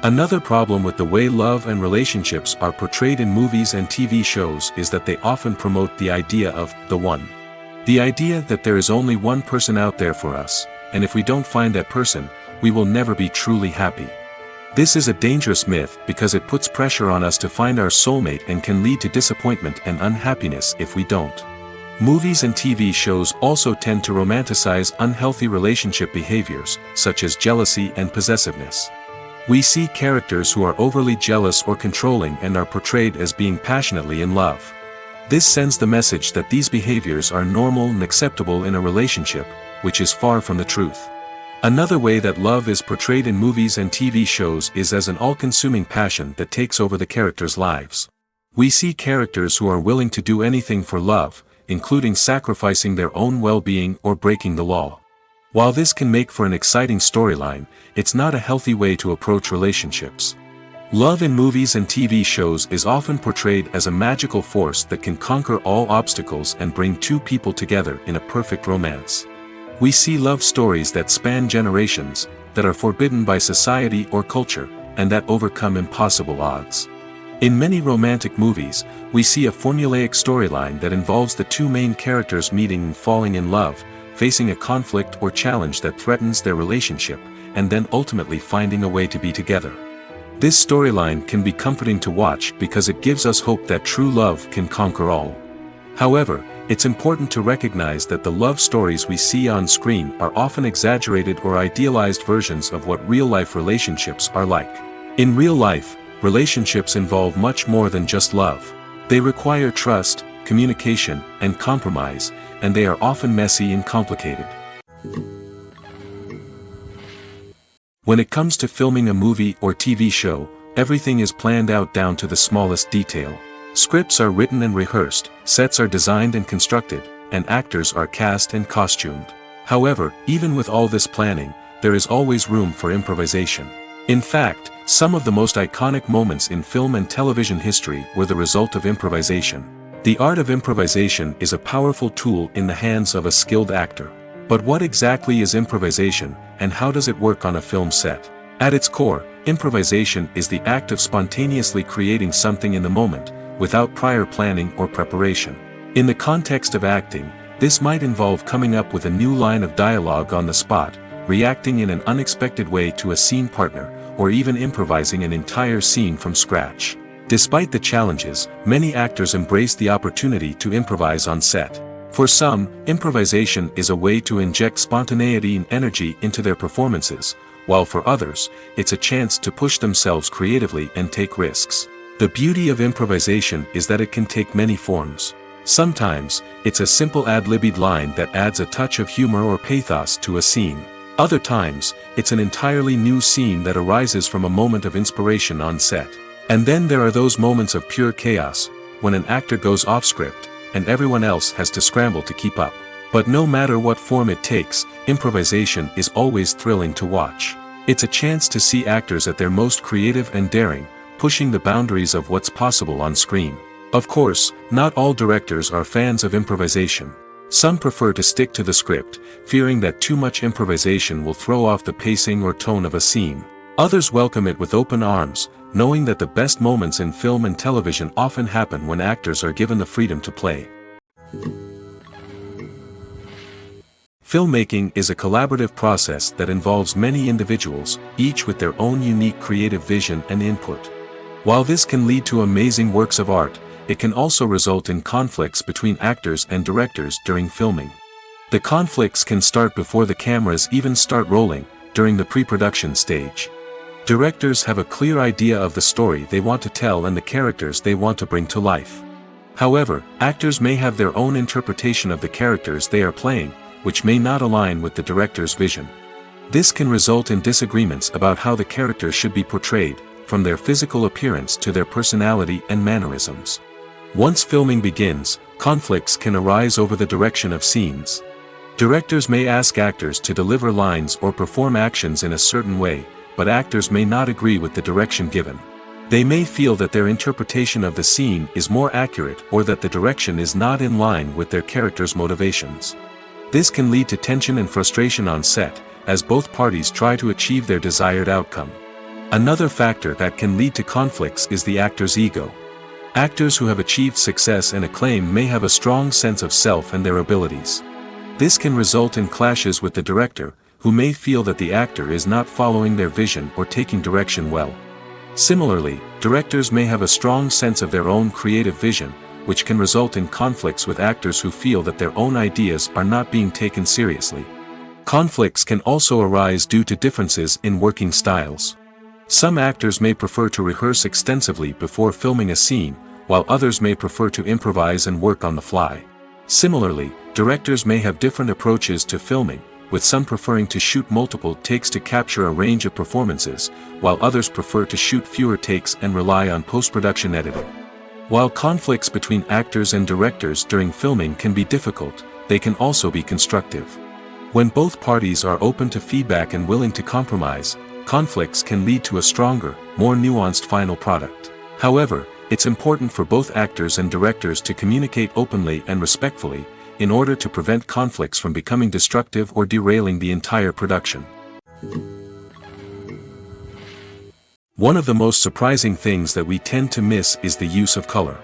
Another problem with the way love and relationships are portrayed in movies and TV shows is that they often promote the idea of the one. The idea that there is only one person out there for us, and if we don't find that person, we will never be truly happy. This is a dangerous myth because it puts pressure on us to find our soulmate and can lead to disappointment and unhappiness if we don't. Movies and TV shows also tend to romanticize unhealthy relationship behaviors, such as jealousy and possessiveness. We see characters who are overly jealous or controlling and are portrayed as being passionately in love. This sends the message that these behaviors are normal and acceptable in a relationship, which is far from the truth. Another way that love is portrayed in movies and TV shows is as an all-consuming passion that takes over the characters' lives. We see characters who are willing to do anything for love, including sacrificing their own well-being or breaking the law. While this can make for an exciting storyline, it's not a healthy way to approach relationships. Love in movies and TV shows is often portrayed as a magical force that can conquer all obstacles and bring two people together in a perfect romance. We see love stories that span generations, that are forbidden by society or culture, and that overcome impossible odds. In many romantic movies, we see a formulaic storyline that involves the two main characters meeting and falling in love, facing a conflict or challenge that threatens their relationship, and then ultimately finding a way to be together. This storyline can be comforting to watch because it gives us hope that true love can conquer all. However, it's important to recognize that the love stories we see on screen are often exaggerated or idealized versions of what real-life relationships are like. In real life, relationships involve much more than just love. They require trust, communication, and compromise, and they are often messy and complicated. When it comes to filming a movie or TV show, everything is planned out down to the smallest detail. Scripts are written and rehearsed, sets are designed and constructed, and actors are cast and costumed. However, even with all this planning, there is always room for improvisation. In fact, some of the most iconic moments in film and television history were the result of improvisation. The art of improvisation is a powerful tool in the hands of a skilled actor. But what exactly is improvisation, and how does it work on a film set? At its core, improvisation is the act of spontaneously creating something in the moment, without prior planning or preparation. In the context of acting, this might involve coming up with a new line of dialogue on the spot, reacting in an unexpected way to a scene partner, or even improvising an entire scene from scratch. Despite the challenges, many actors embrace the opportunity to improvise on set. For some, improvisation is a way to inject spontaneity and energy into their performances, while for others, it's a chance to push themselves creatively and take risks. The beauty of improvisation is that it can take many forms. Sometimes, it's a simple ad-libbed line that adds a touch of humor or pathos to a scene. Other times, it's an entirely new scene that arises from a moment of inspiration on set. And then there are those moments of pure chaos, when an actor goes off script, and everyone else has to scramble to keep up. But no matter what form it takes, improvisation is always thrilling to watch. It's a chance to see actors at their most creative and daring, pushing the boundaries of what's possible on screen. Of course, not all directors are fans of improvisation. Some prefer to stick to the script, fearing that too much improvisation will throw off the pacing or tone of a scene. Others welcome it with open arms, knowing that the best moments in film and television often happen when actors are given the freedom to play. Filmmaking is a collaborative process that involves many individuals, each with their own unique creative vision and input. While this can lead to amazing works of art, it can also result in conflicts between actors and directors during filming. The conflicts can start before the cameras even start rolling, during the pre-production stage. Directors have a clear idea of the story they want to tell and the characters they want to bring to life. However, actors may have their own interpretation of the characters they are playing, which may not align with the director's vision. This can result in disagreements about how the characters should be portrayed, from their physical appearance to their personality and mannerisms. Once filming begins, conflicts can arise over the direction of scenes. Directors may ask actors to deliver lines or perform actions in a certain way, but actors may not agree with the direction given. They may feel that their interpretation of the scene is more accurate or that the direction is not in line with their character's motivations. This can lead to tension and frustration on set, as both parties try to achieve their desired outcome. Another factor that can lead to conflicts is the actor's ego. Actors who have achieved success and acclaim may have a strong sense of self and their abilities. This can result in clashes with the director, who may feel that the actor is not following their vision or taking direction well. Similarly, directors may have a strong sense of their own creative vision, which can result in conflicts with actors who feel that their own ideas are not being taken seriously. Conflicts can also arise due to differences in working styles. Some actors may prefer to rehearse extensively before filming a scene, while others may prefer to improvise and work on the fly. Similarly, directors may have different approaches to filming, with some preferring to shoot multiple takes to capture a range of performances, while others prefer to shoot fewer takes and rely on post-production editing. While conflicts between actors and directors during filming can be difficult, they can also be constructive. When both parties are open to feedback and willing to compromise, conflicts can lead to a stronger, more nuanced final product. However, it's important for both actors and directors to communicate openly and respectfully, in order to prevent conflicts from becoming destructive or derailing the entire production. One of the most surprising things that we tend to miss is the use of color.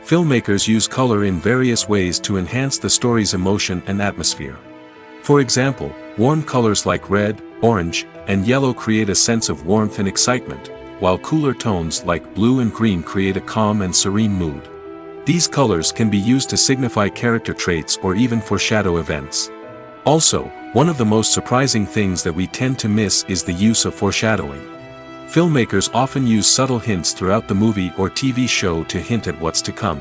Filmmakers use color in various ways to enhance the story's emotion and atmosphere. For example, warm colors like red, orange, and yellow create a sense of warmth and excitement, while cooler tones like blue and green create a calm and serene mood. These colors can be used to signify character traits or even foreshadow events. Also, one of the most surprising things that we tend to miss is the use of foreshadowing. Filmmakers often use subtle hints throughout the movie or TV show to hint at what's to come.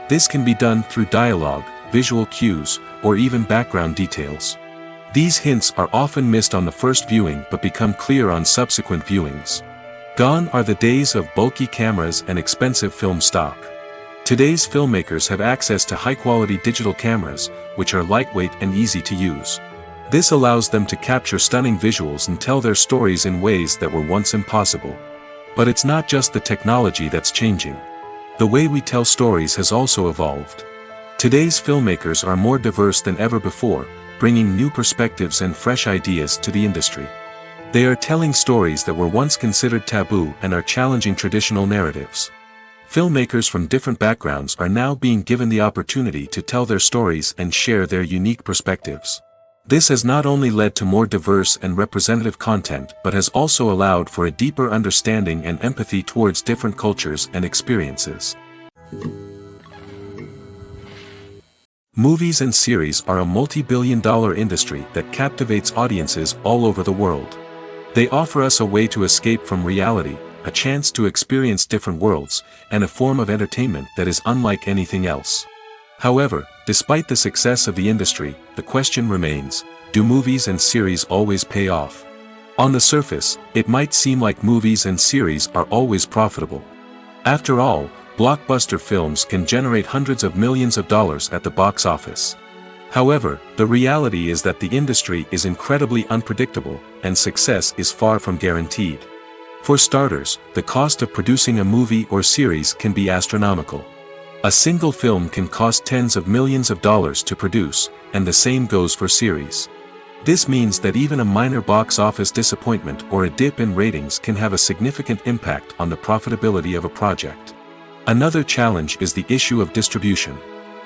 This can be done through dialogue, visual cues, or even background details. These hints are often missed on the first viewing but become clear on subsequent viewings. Gone are the days of bulky cameras and expensive film stock. Today's filmmakers have access to high-quality digital cameras, which are lightweight and easy to use. This allows them to capture stunning visuals and tell their stories in ways that were once impossible. But it's not just the technology that's changing. The way we tell stories has also evolved. Today's filmmakers are more diverse than ever before, bringing new perspectives and fresh ideas to the industry. They are telling stories that were once considered taboo and are challenging traditional narratives. Filmmakers from different backgrounds are now being given the opportunity to tell their stories and share their unique perspectives. This has not only led to more diverse and representative content but has also allowed for a deeper understanding and empathy towards different cultures and experiences. Movies and series are a multi-billion-dollar industry that captivates audiences all over the world. They offer us a way to escape from reality, a chance to experience different worlds, and a form of entertainment that is unlike anything else. However, despite the success of the industry, the question remains, do movies and series always pay off? On the surface, it might seem like movies and series are always profitable. After all, blockbuster films can generate hundreds of millions of dollars at the box office. However, the reality is that the industry is incredibly unpredictable, and success is far from guaranteed. For starters, the cost of producing a movie or series can be astronomical. A single film can cost tens of millions of dollars to produce, and the same goes for series. This means that even a minor box office disappointment or a dip in ratings can have a significant impact on the profitability of a project. Another challenge is the issue of distribution.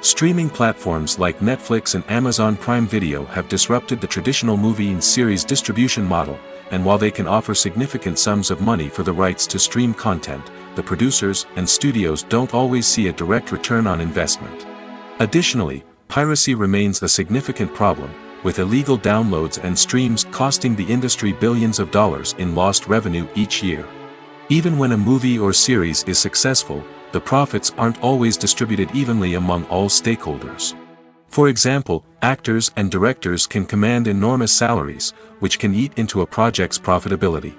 Streaming platforms like Netflix and Amazon Prime Video have disrupted the traditional movie and series distribution model, and while they can offer significant sums of money for the rights to stream content, the producers and studios don't always see a direct return on investment. Additionally, piracy remains a significant problem, with illegal downloads and streams costing the industry billions of dollars in lost revenue each year. Even when a movie or series is successful, the profits aren't always distributed evenly among all stakeholders. For example, actors and directors can command enormous salaries, which can eat into a project's profitability.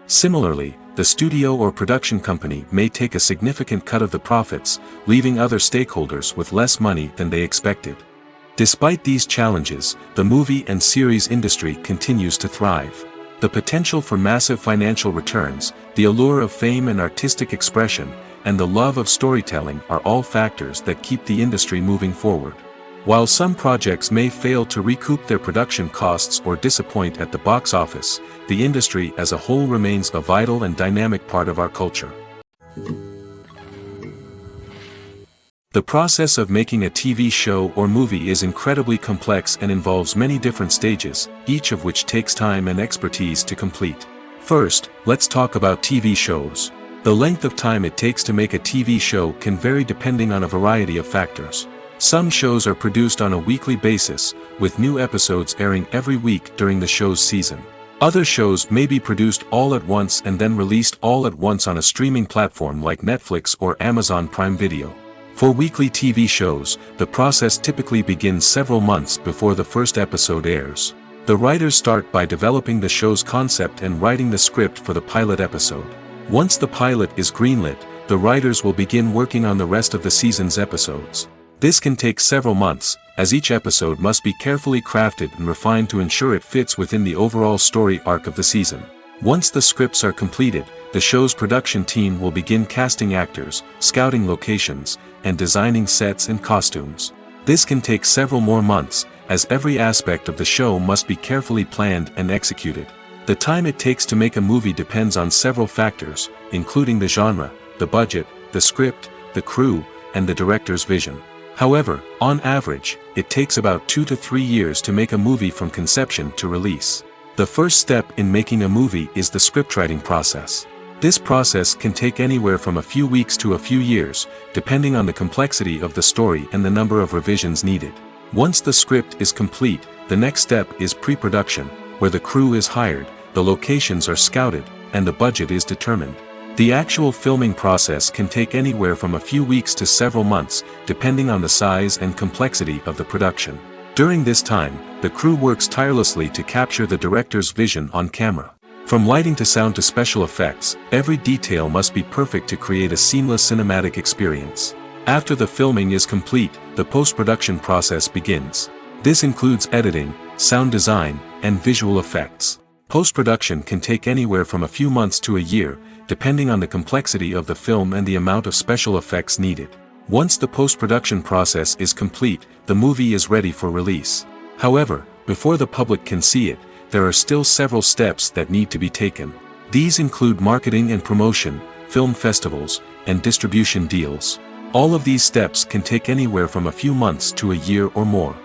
Similarly, the studio or production company may take a significant cut of the profits, leaving other stakeholders with less money than they expected. Despite these challenges, the movie and series industry continues to thrive. The potential for massive financial returns, the allure of fame and artistic expression, and the love of storytelling are all factors that keep the industry moving forward. While some projects may fail to recoup their production costs or disappoint at the box office, the industry as a whole remains a vital and dynamic part of our culture. The process of making a TV show or movie is incredibly complex and involves many different stages, each of which takes time and expertise to complete. First, let's talk about TV shows. The length of time it takes to make a TV show can vary depending on a variety of factors. Some shows are produced on a weekly basis, with new episodes airing every week during the show's season. Other shows may be produced all at once and then released all at once on a streaming platform like Netflix or Amazon Prime Video. For weekly TV shows, the process typically begins several months before the first episode airs. The writers start by developing the show's concept and writing the script for the pilot episode. Once the pilot is greenlit, the writers will begin working on the rest of the season's episodes. This can take several months, as each episode must be carefully crafted and refined to ensure it fits within the overall story arc of the season. Once the scripts are completed, the show's production team will begin casting actors, scouting locations, and designing sets and costumes. This can take several more months, as every aspect of the show must be carefully planned and executed. The time it takes to make a movie depends on several factors, including the genre, the budget, the script, the crew, and the director's vision. However, on average, it takes about 2 to 3 years to make a movie from conception to release. The first step in making a movie is the scriptwriting process. This process can take anywhere from a few weeks to a few years, depending on the complexity of the story and the number of revisions needed. Once the script is complete, the next step is pre-production, where the crew is hired, the locations are scouted, and the budget is determined. The actual filming process can take anywhere from a few weeks to several months, depending on the size and complexity of the production. During this time, the crew works tirelessly to capture the director's vision on camera. From lighting to sound to special effects, every detail must be perfect to create a seamless cinematic experience. After the filming is complete, the post-production process begins. This includes editing, sound design, and visual effects. Post-production can take anywhere from a few months to a year, depending on the complexity of the film and the amount of special effects needed. Once the post-production process is complete, the movie is ready for release. However, before the public can see it, there are still several steps that need to be taken. These include marketing and promotion, film festivals, and distribution deals. All of these steps can take anywhere from a few months to a year or more.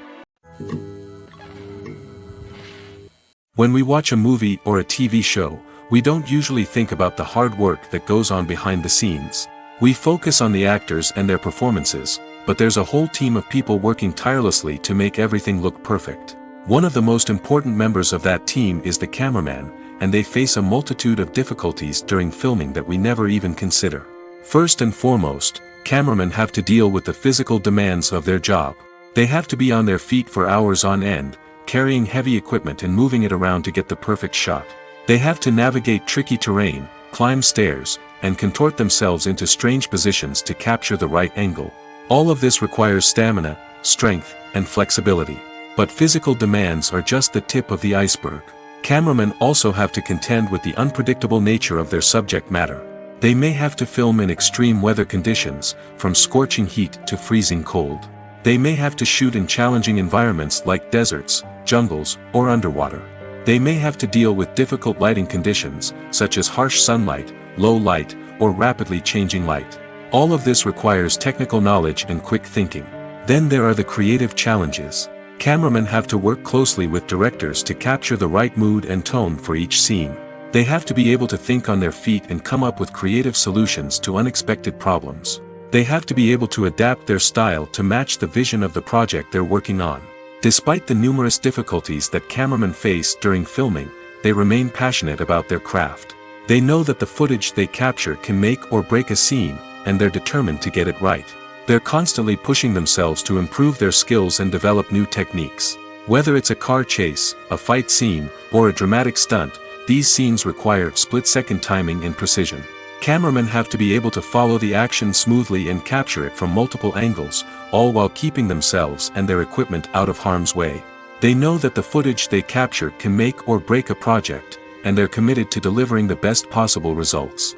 When we watch a movie or a TV show, we don't usually think about the hard work that goes on behind the scenes. We focus on the actors and their performances, but there's a whole team of people working tirelessly to make everything look perfect. One of the most important members of that team is the cameraman, and they face a multitude of difficulties during filming that we never even consider. First and foremost, cameramen have to deal with the physical demands of their job. They have to be on their feet for hours on end, carrying heavy equipment and moving it around to get the perfect shot. They have to navigate tricky terrain, climb stairs, and contort themselves into strange positions to capture the right angle. All of this requires stamina, strength, and flexibility. But physical demands are just the tip of the iceberg. Cameramen also have to contend with the unpredictable nature of their subject matter. They may have to film in extreme weather conditions, from scorching heat to freezing cold. They may have to shoot in challenging environments like deserts, jungles, or underwater. They may have to deal with difficult lighting conditions, such as harsh sunlight, low light, or rapidly changing light. All of this requires technical knowledge and quick thinking. Then there are the creative challenges. Cameramen have to work closely with directors to capture the right mood and tone for each scene. They have to be able to think on their feet and come up with creative solutions to unexpected problems. They have to be able to adapt their style to match the vision of the project they're working on. Despite the numerous difficulties that cameramen face during filming, they remain passionate about their craft. They know that the footage they capture can make or break a scene, and they're determined to get it right. They're constantly pushing themselves to improve their skills and develop new techniques. Whether it's a car chase, a fight scene, or a dramatic stunt, these scenes require split-second timing and precision. Cameramen have to be able to follow the action smoothly and capture it from multiple angles, all while keeping themselves and their equipment out of harm's way. They know that the footage they capture can make or break a project, and they're committed to delivering the best possible results.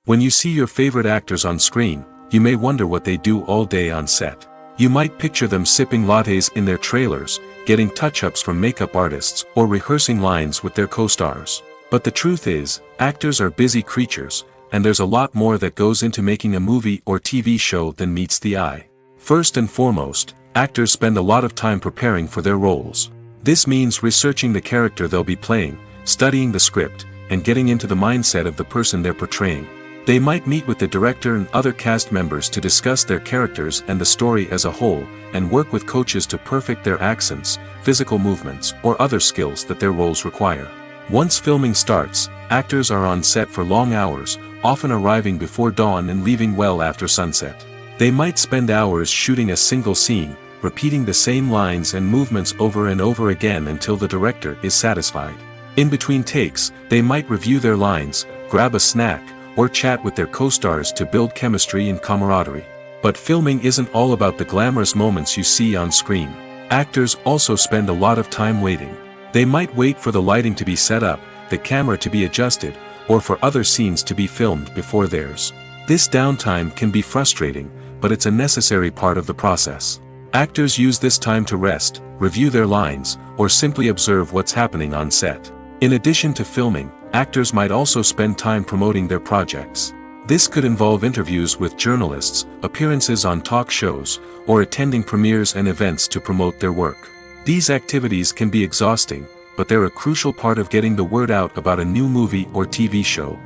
When you see your favorite actors on screen, you may wonder what they do all day on set. You might picture them sipping lattes in their trailers, getting touch-ups from makeup artists, or rehearsing lines with their co-stars. But the truth is, actors are busy creatures, and there's a lot more that goes into making a movie or TV show than meets the eye. First and foremost, actors spend a lot of time preparing for their roles. This means researching the character they'll be playing, studying the script, and getting into the mindset of the person they're portraying. They might meet with the director and other cast members to discuss their characters and the story as a whole, and work with coaches to perfect their accents, physical movements, or other skills that their roles require. Once filming starts, actors are on set for long hours, often arriving before dawn and leaving well after sunset. They might spend hours shooting a single scene, repeating the same lines and movements over and over again until the director is satisfied. In between takes, they might review their lines, grab a snack, or chat with their co-stars to build chemistry and camaraderie. But filming isn't all about the glamorous moments you see on screen. Actors also spend a lot of time waiting. They might wait for the lighting to be set up, the camera to be adjusted, or for other scenes to be filmed before theirs. This downtime can be frustrating, but it's a necessary part of the process. Actors use this time to rest, review their lines, or simply observe what's happening on set. In addition to filming, actors might also spend time promoting their projects. This could involve interviews with journalists, appearances on talk shows, or attending premieres and events to promote their work. These activities can be exhausting, but they're a crucial part of getting the word out about a new movie or TV show.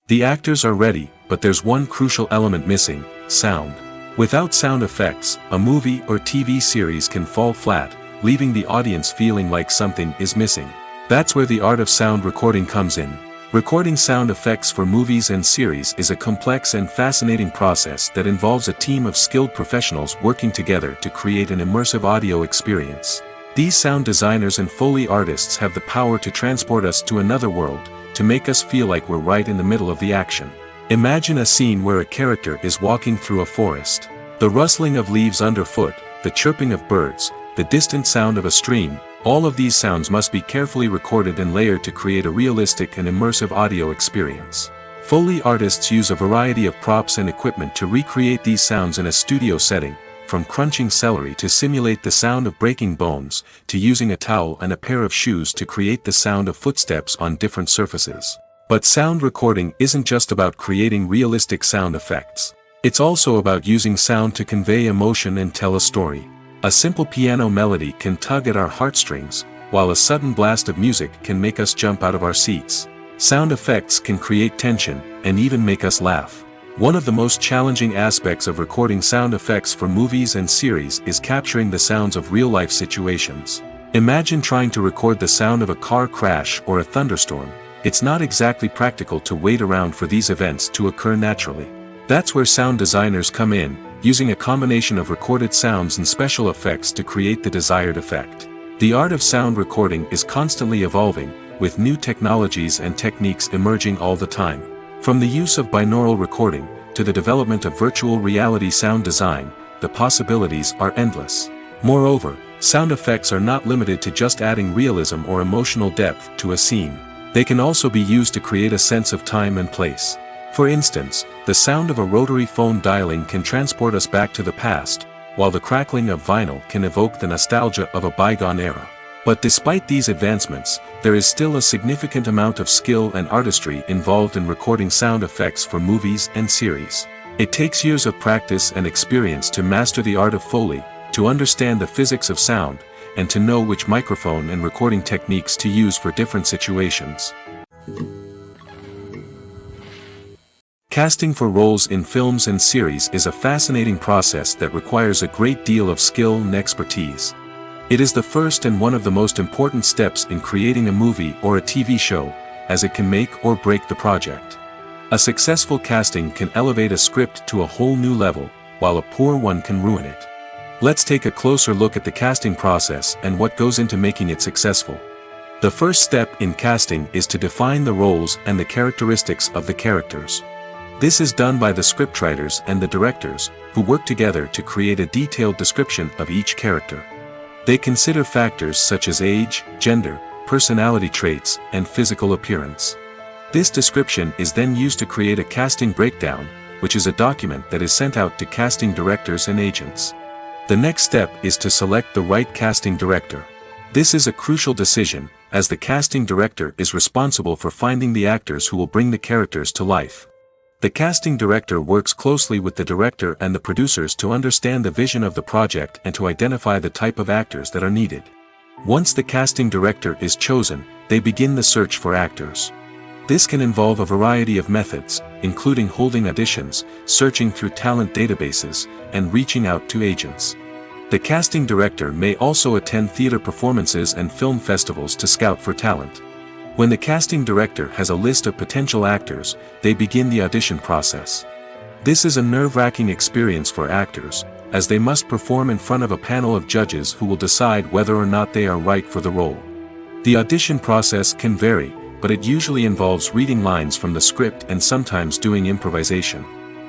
The actors are ready, but there's one crucial element missing: sound. Without sound effects, a movie or TV series can fall flat, leaving the audience feeling like something is missing. That's where the art of sound recording comes in. Recording sound effects for movies and series is a complex and fascinating process that involves a team of skilled professionals working together to create an immersive audio experience. These sound designers and Foley artists have the power to transport us to another world, to make us feel like we're right in the middle of the action. Imagine a scene where a character is walking through a forest. The rustling of leaves underfoot, the chirping of birds, the distant sound of a stream, all of these sounds must be carefully recorded and layered to create a realistic and immersive audio experience. Foley artists use a variety of props and equipment to recreate these sounds in a studio setting, from crunching celery to simulate the sound of breaking bones, to using a towel and a pair of shoes to create the sound of footsteps on different surfaces. But sound recording isn't just about creating realistic sound effects. It's also about using sound to convey emotion and tell a story. A simple piano melody can tug at our heartstrings, while a sudden blast of music can make us jump out of our seats. Sound effects can create tension, and even make us laugh. One of the most challenging aspects of recording sound effects for movies and series is capturing the sounds of real-life situations. Imagine trying to record the sound of a car crash or a thunderstorm. It's not exactly practical to wait around for these events to occur naturally. That's where sound designers come in, using a combination of recorded sounds and special effects to create the desired effect. The art of sound recording is constantly evolving, with new technologies and techniques emerging all the time. From the use of binaural recording, to the development of virtual reality sound design, the possibilities are endless. Moreover, sound effects are not limited to just adding realism or emotional depth to a scene. They can also be used to create a sense of time and place. For instance, the sound of a rotary phone dialing can transport us back to the past, while the crackling of vinyl can evoke the nostalgia of a bygone era. But despite these advancements, there is still a significant amount of skill and artistry involved in recording sound effects for movies and series. It takes years of practice and experience to master the art of Foley, to understand the physics of sound, and to know which microphone and recording techniques to use for different situations. Casting for roles in films and series is a fascinating process that requires a great deal of skill and expertise. It is the first and one of the most important steps in creating a movie or a TV show, as it can make or break the project. A successful casting can elevate a script to a whole new level, while a poor one can ruin it. Let's take a closer look at the casting process and what goes into making it successful. The first step in casting is to define the roles and the characteristics of the characters. This is done by the scriptwriters and the directors, who work together to create a detailed description of each character. They consider factors such as age, gender, personality traits, and physical appearance. This description is then used to create a casting breakdown, which is a document that is sent out to casting directors and agents. The next step is to select the right casting director. This is a crucial decision, as the casting director is responsible for finding the actors who will bring the characters to life. The casting director works closely with the director and the producers to understand the vision of the project and to identify the type of actors that are needed. Once the casting director is chosen, they begin the search for actors. This can involve a variety of methods, including holding auditions, searching through talent databases, and reaching out to agents. The casting director may also attend theater performances and film festivals to scout for talent. When the casting director has a list of potential actors, they begin the audition process. This is a nerve-wracking experience for actors, as they must perform in front of a panel of judges who will decide whether or not they are right for the role. The audition process can vary, but it usually involves reading lines from the script and sometimes doing improvisation.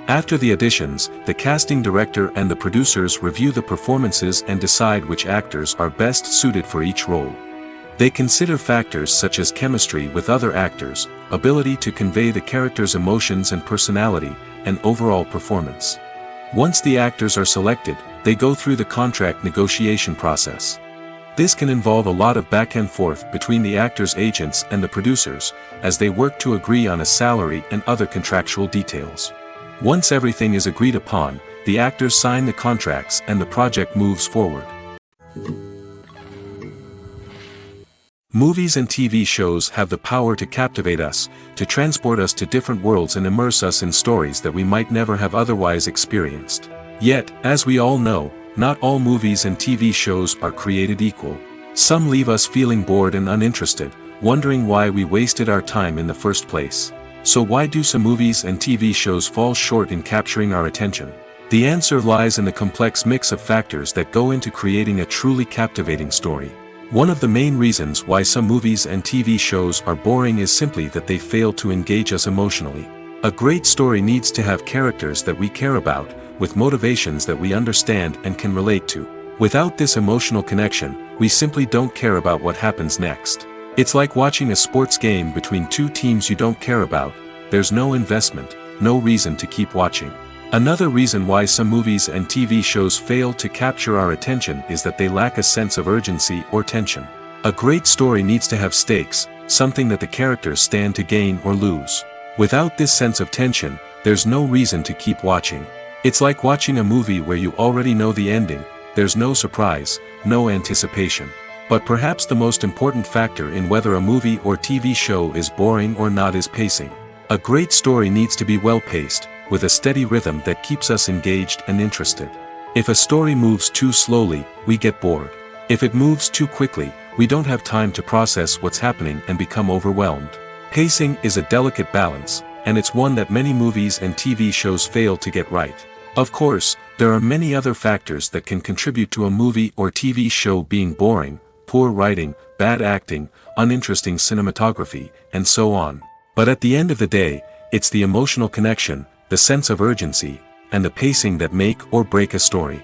After the auditions, the casting director and the producers review the performances and decide which actors are best suited for each role. They consider factors such as chemistry with other actors, ability to convey the character's emotions and personality, and overall performance. Once the actors are selected, they go through the contract negotiation process. This can involve a lot of back and forth between the actors' agents and the producers, as they work to agree on a salary and other contractual details. Once everything is agreed upon, the actors sign the contracts and the project moves forward. Movies and TV shows have the power to captivate us, to transport us to different worlds and immerse us in stories that we might never have otherwise experienced. Yet, as we all know, not all movies and TV shows are created equal. Some leave us feeling bored and uninterested, wondering why we wasted our time in the first place. So why do some movies and TV shows fall short in capturing our attention? The answer lies in the complex mix of factors that go into creating a truly captivating story. One of the main reasons why some movies and TV shows are boring is simply that they fail to engage us emotionally. A great story needs to have characters that we care about, with motivations that we understand and can relate to. Without this emotional connection, we simply don't care about what happens next. It's like watching a sports game between two teams you don't care about. There's no investment, no reason to keep watching. Another reason why some movies and TV shows fail to capture our attention is that they lack a sense of urgency or tension. A great story needs to have stakes, something that the characters stand to gain or lose. Without this sense of tension, there's no reason to keep watching. It's like watching a movie where you already know the ending. There's no surprise, no anticipation. But perhaps the most important factor in whether a movie or TV show is boring or not is pacing. A great story needs to be well-paced, with a steady rhythm that keeps us engaged and interested. If a story moves too slowly, we get bored. If it moves too quickly, we don't have time to process what's happening and become overwhelmed. Pacing is a delicate balance, and it's one that many movies and TV shows fail to get right. Of course, there are many other factors that can contribute to a movie or TV show being boring: poor writing, bad acting, uninteresting cinematography, and so on. But at the end of the day, it's the emotional connection, the sense of urgency, and the pacing that make or break a story.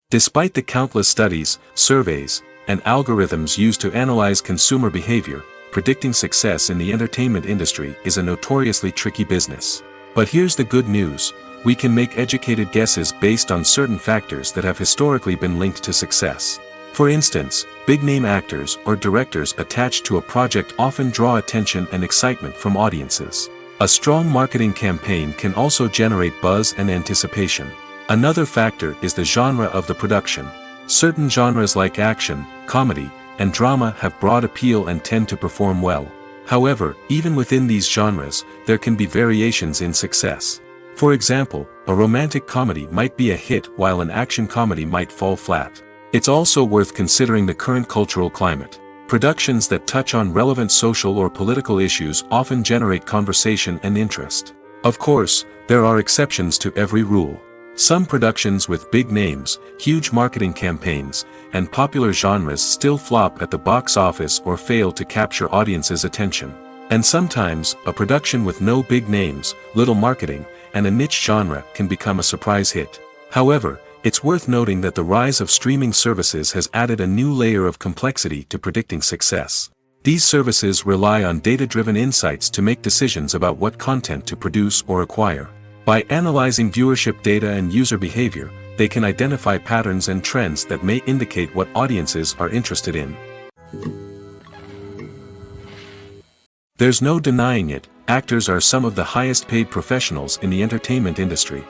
Despite the countless studies, surveys, and algorithms used to analyze consumer behavior, predicting success in the entertainment industry is a notoriously tricky business. But here's the good news: we can make educated guesses based on certain factors that have historically been linked to success. For instance, big-name actors or directors attached to a project often draw attention and excitement from audiences. A strong marketing campaign can also generate buzz and anticipation. Another factor is the genre of the production. Certain genres like action, comedy, and drama have broad appeal and tend to perform well. However, even within these genres, there can be variations in success. For example, a romantic comedy might be a hit while an action comedy might fall flat. It's also worth considering the current cultural climate. Productions that touch on relevant social or political issues often generate conversation and interest. Of course, there are exceptions to every rule. Some productions with big names, huge marketing campaigns, and popular genres still flop at the box office or fail to capture audiences' attention. And sometimes, a production with no big names, little marketing, and a niche genre can become a surprise hit. However, it's worth noting that the rise of streaming services has added a new layer of complexity to predicting success. These services rely on data-driven insights to make decisions about what content to produce or acquire. By analyzing viewership data and user behavior, they can identify patterns and trends that may indicate what audiences are interested in. There's no denying it, actors are some of the highest-paid professionals in the entertainment industry.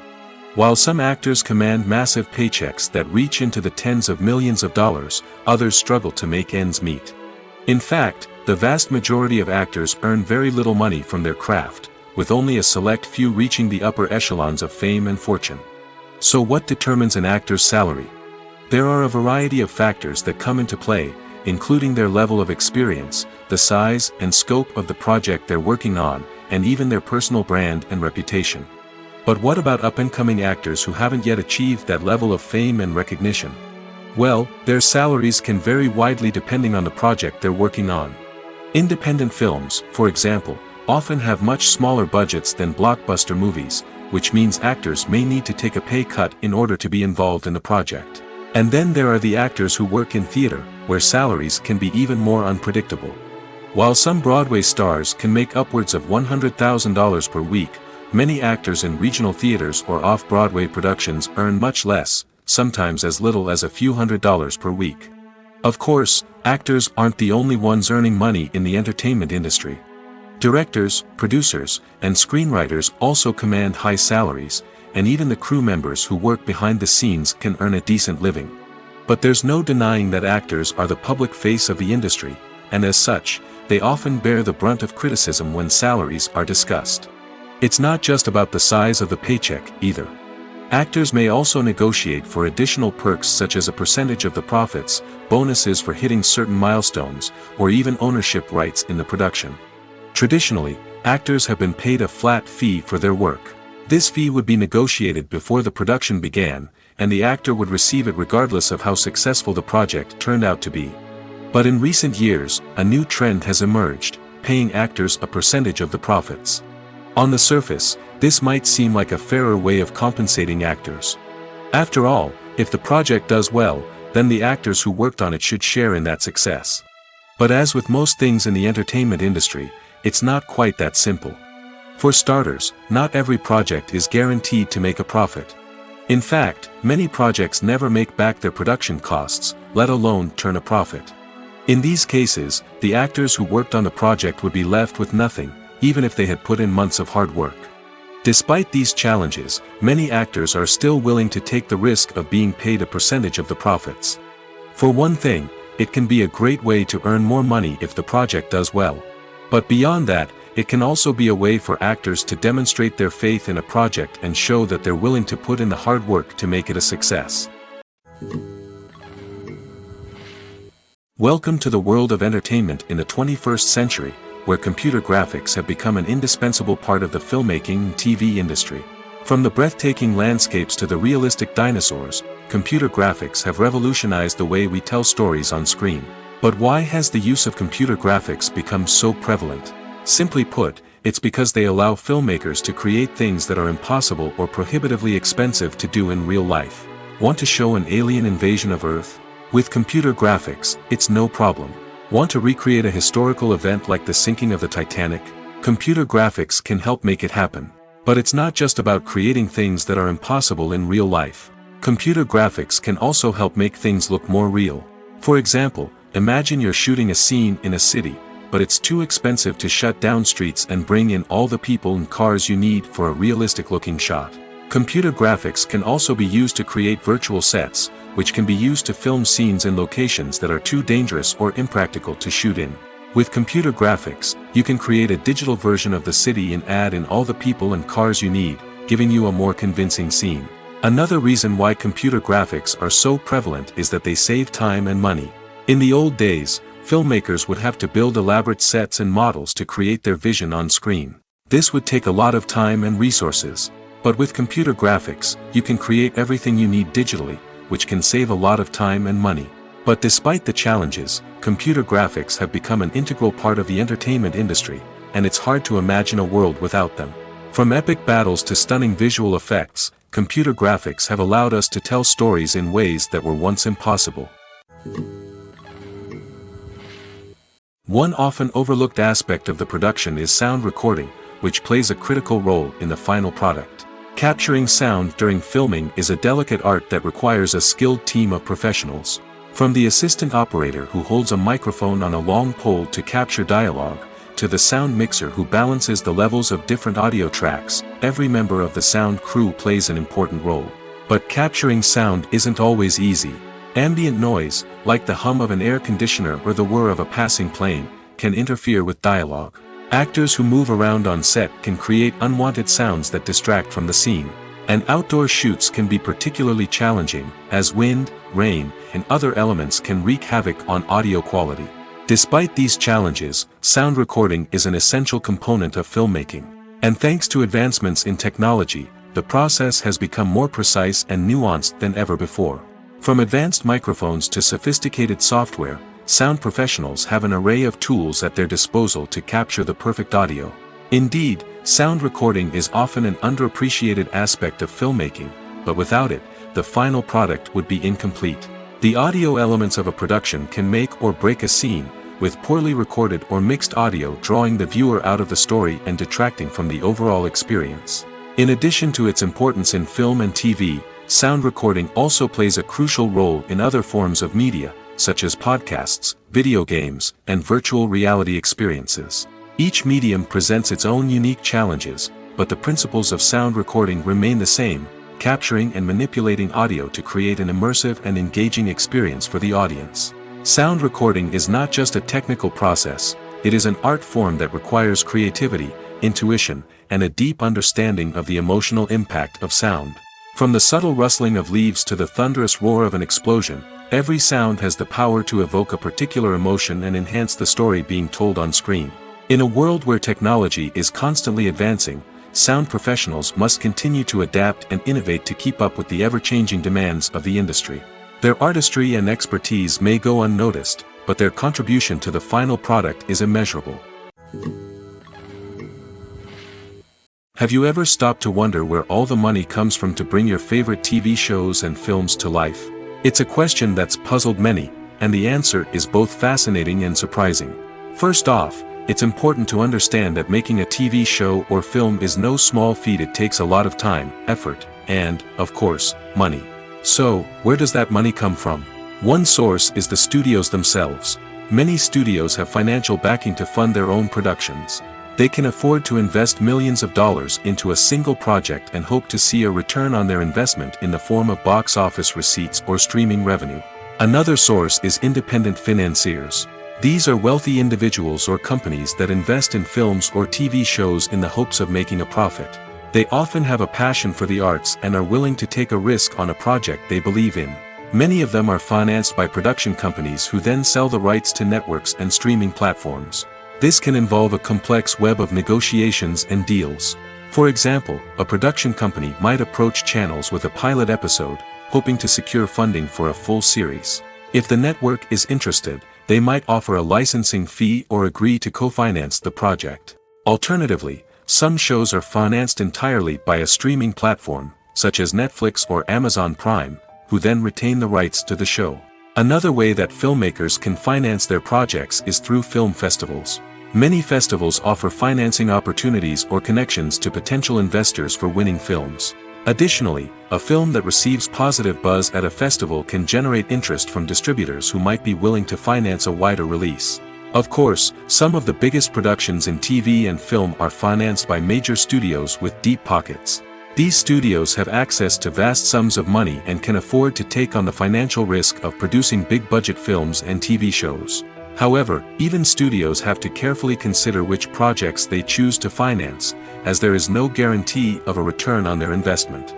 While some actors command massive paychecks that reach into the tens of millions of dollars, others struggle to make ends meet. In fact, the vast majority of actors earn very little money from their craft, with only a select few reaching the upper echelons of fame and fortune. So what determines an actor's salary? There are a variety of factors that come into play, including their level of experience, the size and scope of the project they're working on, and even their personal brand and reputation. But what about up-and-coming actors who haven't yet achieved that level of fame and recognition? Well, their salaries can vary widely depending on the project they're working on. Independent films, for example, often have much smaller budgets than blockbuster movies, which means actors may need to take a pay cut in order to be involved in the project. And then there are the actors who work in theater, where salaries can be even more unpredictable. While some Broadway stars can make upwards of $100,000 per week, many actors in regional theaters or off-Broadway productions earn much less, sometimes as little as a few $100s per week. Of course, actors aren't the only ones earning money in the entertainment industry. Directors, producers, and screenwriters also command high salaries, and even the crew members who work behind the scenes can earn a decent living. But there's no denying that actors are the public face of the industry, and as such, they often bear the brunt of criticism when salaries are discussed. It's not just about the size of the paycheck, either. Actors may also negotiate for additional perks such as a percentage of the profits, bonuses for hitting certain milestones, or even ownership rights in the production. Traditionally, actors have been paid a flat fee for their work. This fee would be negotiated before the production began, and the actor would receive it regardless of how successful the project turned out to be. But in recent years, a new trend has emerged: paying actors a percentage of the profits. On the surface, this might seem like a fairer way of compensating actors. After all, if the project does well, then the actors who worked on it should share in that success. But as with most things in the entertainment industry, it's not quite that simple. For starters, not every project is guaranteed to make a profit. In fact, many projects never make back their production costs, let alone turn a profit. In these cases, the actors who worked on the project would be left with nothing, even if they had put in months of hard work. Despite these challenges, many actors are still willing to take the risk of being paid a percentage of the profits. For one thing, it can be a great way to earn more money if the project does well. But beyond that, it can also be a way for actors to demonstrate their faith in a project and show that they're willing to put in the hard work to make it a success. Welcome to the world of entertainment in the 21st century, where computer graphics have become an indispensable part of the filmmaking and TV industry. From the breathtaking landscapes to the realistic dinosaurs, computer graphics have revolutionized the way we tell stories on screen. But why has the use of computer graphics become so prevalent? Simply put, it's because they allow filmmakers to create things that are impossible or prohibitively expensive to do in real life. Want to show an alien invasion of Earth? With computer graphics, it's no problem. Want to recreate a historical event like the sinking of the Titanic? Computer graphics can help make it happen. But it's not just about creating things that are impossible in real life. Computer graphics can also help make things look more real. For example, imagine you're shooting a scene in a city, but it's too expensive to shut down streets and bring in all the people and cars you need for a realistic-looking shot. Computer graphics can also be used to create virtual sets, which can be used to film scenes in locations that are too dangerous or impractical to shoot in. With computer graphics, you can create a digital version of the city and add in all the people and cars you need, giving you a more convincing scene. Another reason why computer graphics are so prevalent is that they save time and money. In the old days, filmmakers would have to build elaborate sets and models to create their vision on screen. This would take a lot of time and resources. But with computer graphics, you can create everything you need digitally, which can save a lot of time and money. But despite the challenges, computer graphics have become an integral part of the entertainment industry, and it's hard to imagine a world without them. From epic battles to stunning visual effects, computer graphics have allowed us to tell stories in ways that were once impossible. One often overlooked aspect of the production is sound recording, which plays a critical role in the final product. Capturing sound during filming is a delicate art that requires a skilled team of professionals. From the assistant operator who holds a microphone on a long pole to capture dialogue, to the sound mixer who balances the levels of different audio tracks, every member of the sound crew plays an important role. But capturing sound isn't always easy. Ambient noise, like the hum of an air conditioner or the whir of a passing plane, can interfere with dialogue. Actors who move around on set can create unwanted sounds that distract from the scene. And outdoor shoots can be particularly challenging, as wind, rain, and other elements can wreak havoc on audio quality. Despite these challenges, sound recording is an essential component of filmmaking. And thanks to advancements in technology, the process has become more precise and nuanced than ever before. From advanced microphones to sophisticated software, sound professionals have an array of tools at their disposal to capture the perfect audio. Indeed, sound recording is often an underappreciated aspect of filmmaking, but without it, the final product would be incomplete. The audio elements of a production can make or break a scene, with poorly recorded or mixed audio drawing the viewer out of the story and detracting from the overall experience. In addition to its importance in film and TV, sound recording also plays a crucial role in other forms of media, such as podcasts, video games, and virtual reality experiences. Each medium presents its own unique challenges, but the principles of sound recording remain the same, capturing and manipulating audio to create an immersive and engaging experience for the audience. Sound recording is not just a technical process, it is an art form that requires creativity, intuition, and a deep understanding of the emotional impact of sound. From the subtle rustling of leaves to the thunderous roar of an explosion, every sound has the power to evoke a particular emotion and enhance the story being told on screen. In a world where technology is constantly advancing, sound professionals must continue to adapt and innovate to keep up with the ever-changing demands of the industry. Their artistry and expertise may go unnoticed, but their contribution to the final product is immeasurable. Have you ever stopped to wonder where all the money comes from to bring your favorite TV shows and films to life? It's a question that's puzzled many, and the answer is both fascinating and surprising. First off, it's important to understand that making a TV show or film is no small feat. It takes a lot of time, effort, and, of course, money. So, where does that money come from? One source is the studios themselves. Many studios have financial backing to fund their own productions. They can afford to invest millions of dollars into a single project and hope to see a return on their investment in the form of box office receipts or streaming revenue. Another source is independent financiers. These are wealthy individuals or companies that invest in films or TV shows in the hopes of making a profit. They often have a passion for the arts and are willing to take a risk on a project they believe in. Many of them are financed by production companies who then sell the rights to networks and streaming platforms. This can involve a complex web of negotiations and deals. For example, a production company might approach channels with a pilot episode, hoping to secure funding for a full series. If the network is interested, they might offer a licensing fee or agree to co-finance the project. Alternatively, some shows are financed entirely by a streaming platform, such as Netflix or Amazon Prime, who then retain the rights to the show. Another way that filmmakers can finance their projects is through film festivals. Many festivals offer financing opportunities or connections to potential investors for winning films. Additionally, a film that receives positive buzz at a festival can generate interest from distributors who might be willing to finance a wider release. Of course, some of the biggest productions in TV and film are financed by major studios with deep pockets. These studios have access to vast sums of money and can afford to take on the financial risk of producing big-budget films and TV shows. However, even studios have to carefully consider which projects they choose to finance, as there is no guarantee of a return on their investment.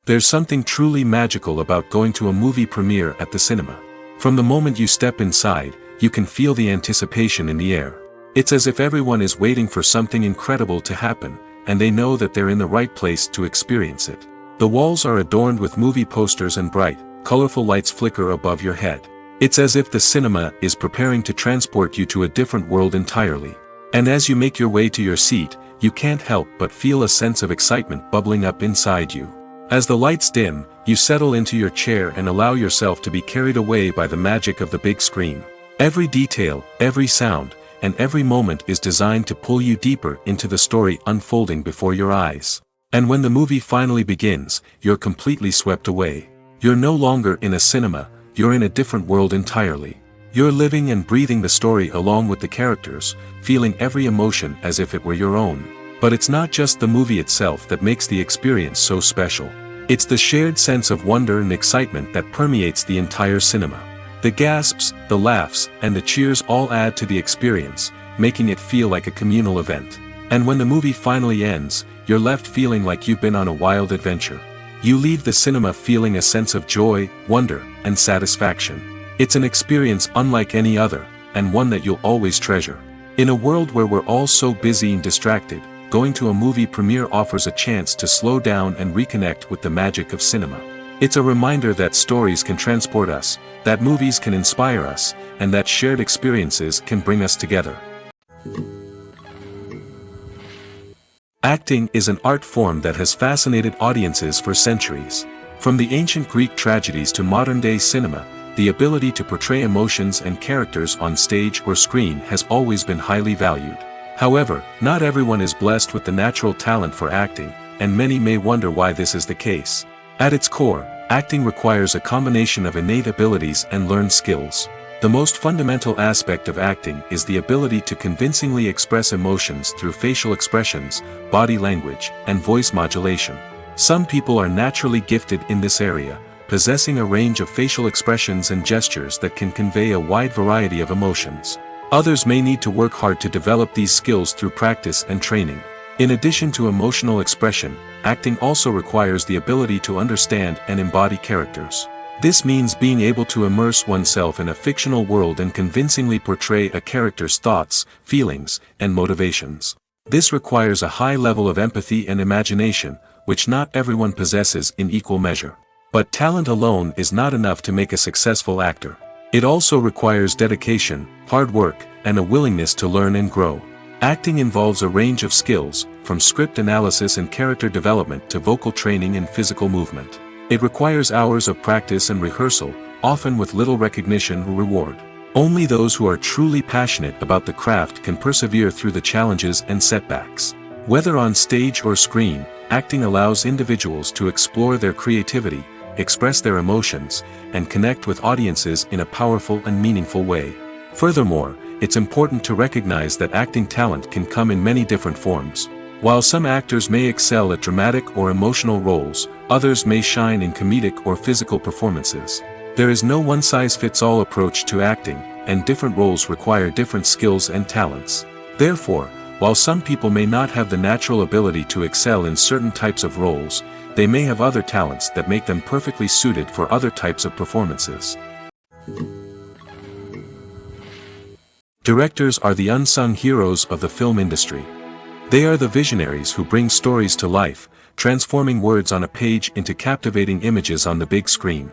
There's something truly magical about going to a movie premiere at the cinema. From the moment you step inside, you can feel the anticipation in the air. It's as if everyone is waiting for something incredible to happen, and they know that they're in the right place to experience it. The walls are adorned with movie posters and bright, colorful lights flicker above your head. It's as if the cinema is preparing to transport you to a different world entirely. And as you make your way to your seat, you can't help but feel a sense of excitement bubbling up inside you. As the lights dim, you settle into your chair and allow yourself to be carried away by the magic of the big screen. Every detail, every sound, and every moment is designed to pull you deeper into the story unfolding before your eyes. And when the movie finally begins, you're completely swept away. You're no longer in a cinema, you're in a different world entirely. You're living and breathing the story along with the characters, feeling every emotion as if it were your own. But it's not just the movie itself that makes the experience so special. It's the shared sense of wonder and excitement that permeates the entire cinema. The gasps, the laughs, and the cheers all add to the experience, making it feel like a communal event. And when the movie finally ends, you're left feeling like you've been on a wild adventure. You leave the cinema feeling a sense of joy, wonder, and satisfaction. It's an experience unlike any other, and one that you'll always treasure. In a world where we're all so busy and distracted, going to a movie premiere offers a chance to slow down and reconnect with the magic of cinema. It's a reminder that stories can transport us, that movies can inspire us, and that shared experiences can bring us together. Acting is an art form that has fascinated audiences for centuries. From the ancient Greek tragedies to modern-day cinema, the ability to portray emotions and characters on stage or screen has always been highly valued. However, not everyone is blessed with the natural talent for acting, and many may wonder why this is the case. At its core, acting requires a combination of innate abilities and learned skills. The most fundamental aspect of acting is the ability to convincingly express emotions through facial expressions, body language, and voice modulation. Some people are naturally gifted in this area, possessing a range of facial expressions and gestures that can convey a wide variety of emotions. Others may need to work hard to develop these skills through practice and training. In addition to emotional expression, acting also requires the ability to understand and embody characters. This means being able to immerse oneself in a fictional world and convincingly portray a character's thoughts, feelings, and motivations. This requires a high level of empathy and imagination, which not everyone possesses in equal measure. But talent alone is not enough to make a successful actor. It also requires dedication, hard work, and a willingness to learn and grow. Acting involves a range of skills, from script analysis and character development to vocal training and physical movement. It requires hours of practice and rehearsal, often with little recognition or reward. Only those who are truly passionate about the craft can persevere through the challenges and setbacks. Whether on stage or screen, acting allows individuals to explore their creativity, express their emotions, and connect with audiences in a powerful and meaningful way. Furthermore, it's important to recognize that acting talent can come in many different forms. While some actors may excel at dramatic or emotional roles, others may shine in comedic or physical performances. There is no one-size-fits-all approach to acting, and different roles require different skills and talents. Therefore, while some people may not have the natural ability to excel in certain types of roles, they may have other talents that make them perfectly suited for other types of performances. Directors are the unsung heroes of the film industry. They are the visionaries who bring stories to life, transforming words on a page into captivating images on the big screen.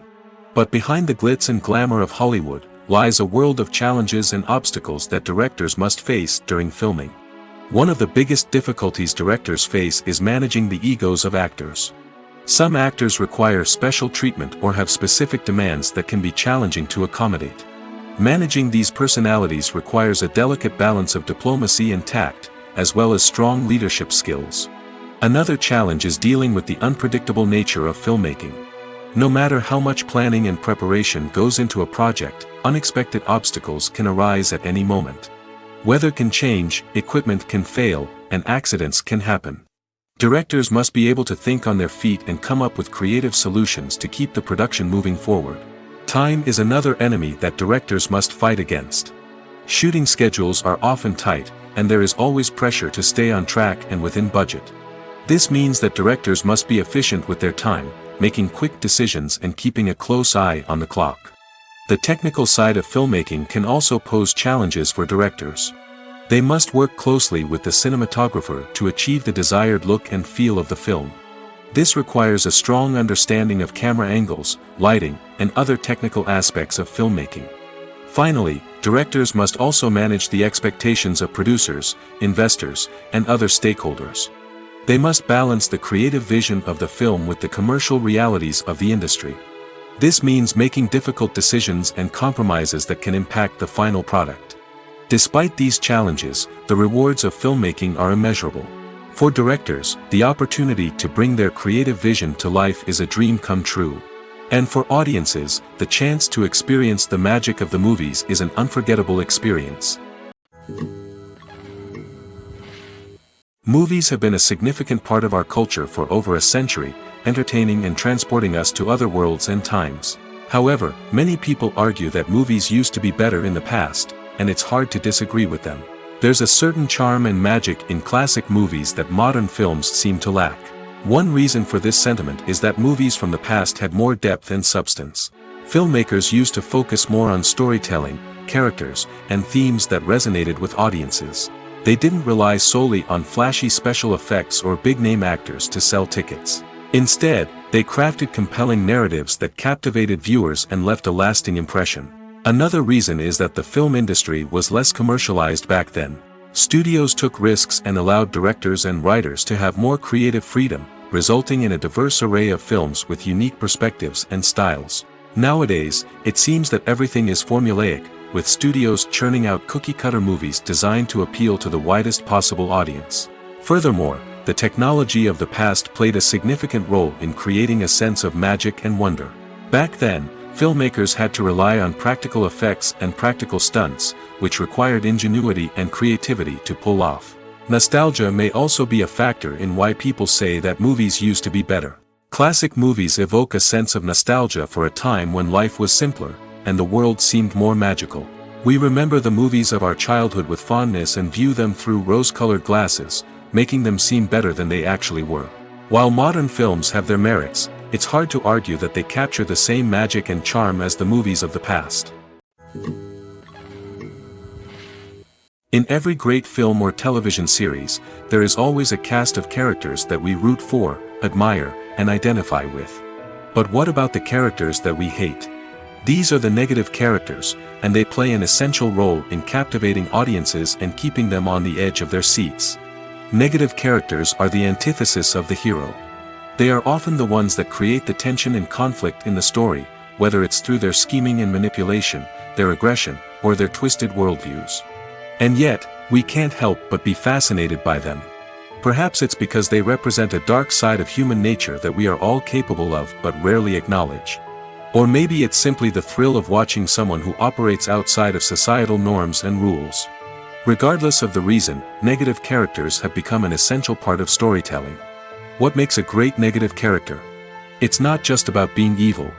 But behind the glitz and glamour of Hollywood, lies a world of challenges and obstacles that directors must face during filming. One of the biggest difficulties directors face is managing the egos of actors. Some actors require special treatment or have specific demands that can be challenging to accommodate. Managing these personalities requires a delicate balance of diplomacy and tact, as well as strong leadership skills. Another challenge is dealing with the unpredictable nature of filmmaking. No matter how much planning and preparation goes into a project, unexpected obstacles can arise at any moment. Weather can change, equipment can fail, and accidents can happen. Directors must be able to think on their feet and come up with creative solutions to keep the production moving forward. Time is another enemy that directors must fight against. Shooting schedules are often tight, and there is always pressure to stay on track and within budget. This means that directors must be efficient with their time, making quick decisions and keeping a close eye on the clock. The technical side of filmmaking can also pose challenges for directors. They must work closely with the cinematographer to achieve the desired look and feel of the film. This requires a strong understanding of camera angles, lighting, and other technical aspects of filmmaking. Finally, directors must also manage the expectations of producers, investors, and other stakeholders. They must balance the creative vision of the film with the commercial realities of the industry. This means making difficult decisions and compromises that can impact the final product. Despite these challenges, the rewards of filmmaking are immeasurable. For directors, the opportunity to bring their creative vision to life is a dream come true. And for audiences, the chance to experience the magic of the movies is an unforgettable experience. Movies have been a significant part of our culture for over a century, entertaining and transporting us to other worlds and times. However, many people argue that movies used to be better in the past, and it's hard to disagree with them. There's a certain charm and magic in classic movies that modern films seem to lack. One reason for this sentiment is that movies from the past had more depth and substance. Filmmakers used to focus more on storytelling, characters, and themes that resonated with audiences. They didn't rely solely on flashy special effects or big-name actors to sell tickets. Instead, they crafted compelling narratives that captivated viewers and left a lasting impression. Another reason is that the film industry was less commercialized back then. Studios took risks and allowed directors and writers to have more creative freedom, resulting in a diverse array of films with unique perspectives and styles. Nowadays, it seems that everything is formulaic, with studios churning out cookie-cutter movies designed to appeal to the widest possible audience. Furthermore, the technology of the past played a significant role in creating a sense of magic and wonder. Back then, filmmakers had to rely on practical effects and practical stunts, which required ingenuity and creativity to pull off. Nostalgia may also be a factor in why people say that movies used to be better. Classic movies evoke a sense of nostalgia for a time when life was simpler, and the world seemed more magical. We remember the movies of our childhood with fondness and view them through rose-colored glasses, making them seem better than they actually were. While modern films have their merits, it's hard to argue that they capture the same magic and charm as the movies of the past. In every great film or television series, there is always a cast of characters that we root for, admire, and identify with. But what about the characters that we hate? These are the negative characters, and they play an essential role in captivating audiences and keeping them on the edge of their seats. Negative characters are the antithesis of the hero. They are often the ones that create the tension and conflict in the story, whether it's through their scheming and manipulation, their aggression, or their twisted worldviews. And yet, we can't help but be fascinated by them. Perhaps it's because they represent a dark side of human nature that we are all capable of but rarely acknowledge. Or maybe it's simply the thrill of watching someone who operates outside of societal norms and rules. Regardless of the reason, negative characters have become an essential part of storytelling. What makes a great negative character? It's not just about being evil.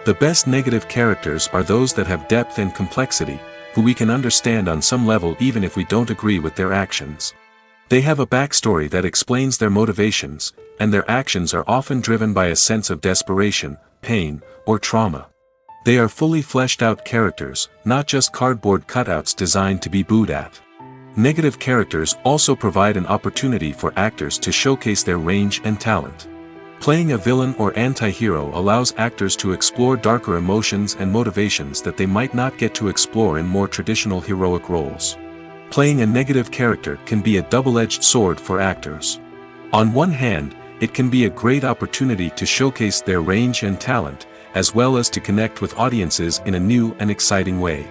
The best negative characters are those that have depth and complexity, who we can understand on some level even if we don't agree with their actions. They have a backstory that explains their motivations, and their actions are often driven by a sense of desperation, pain, or trauma. They are fully fleshed out characters, not just cardboard cutouts designed to be booed at. Negative characters also provide an opportunity for actors to showcase their range and talent. Playing a villain or anti-hero allows actors to explore darker emotions and motivations that they might not get to explore in more traditional heroic roles. Playing a negative character can be a double-edged sword for actors. On one hand, it can be a great opportunity to showcase their range and talent, as well as to connect with audiences in a new and exciting way.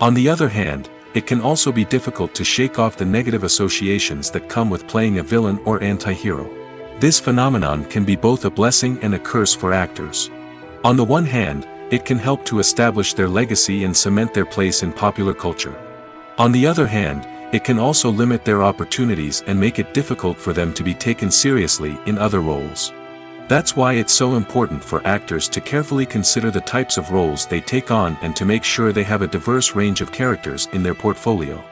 On the other hand, it can also be difficult to shake off the negative associations that come with playing a villain or anti-hero. This phenomenon can be both a blessing and a curse for actors. On the one hand, it can help to establish their legacy and cement their place in popular culture. On the other hand, it can also limit their opportunities and make it difficult for them to be taken seriously in other roles. That's why it's so important for actors to carefully consider the types of roles they take on and to make sure they have a diverse range of characters in their portfolio.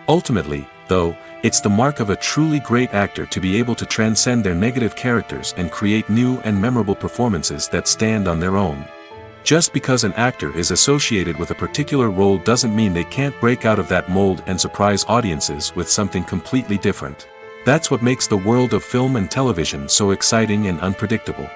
Ultimately, though, it's the mark of a truly great actor to be able to transcend their negative characters and create new and memorable performances that stand on their own. Just because an actor is associated with a particular role doesn't mean they can't break out of that mold and surprise audiences with something completely different. That's what makes the world of film and television so exciting and unpredictable.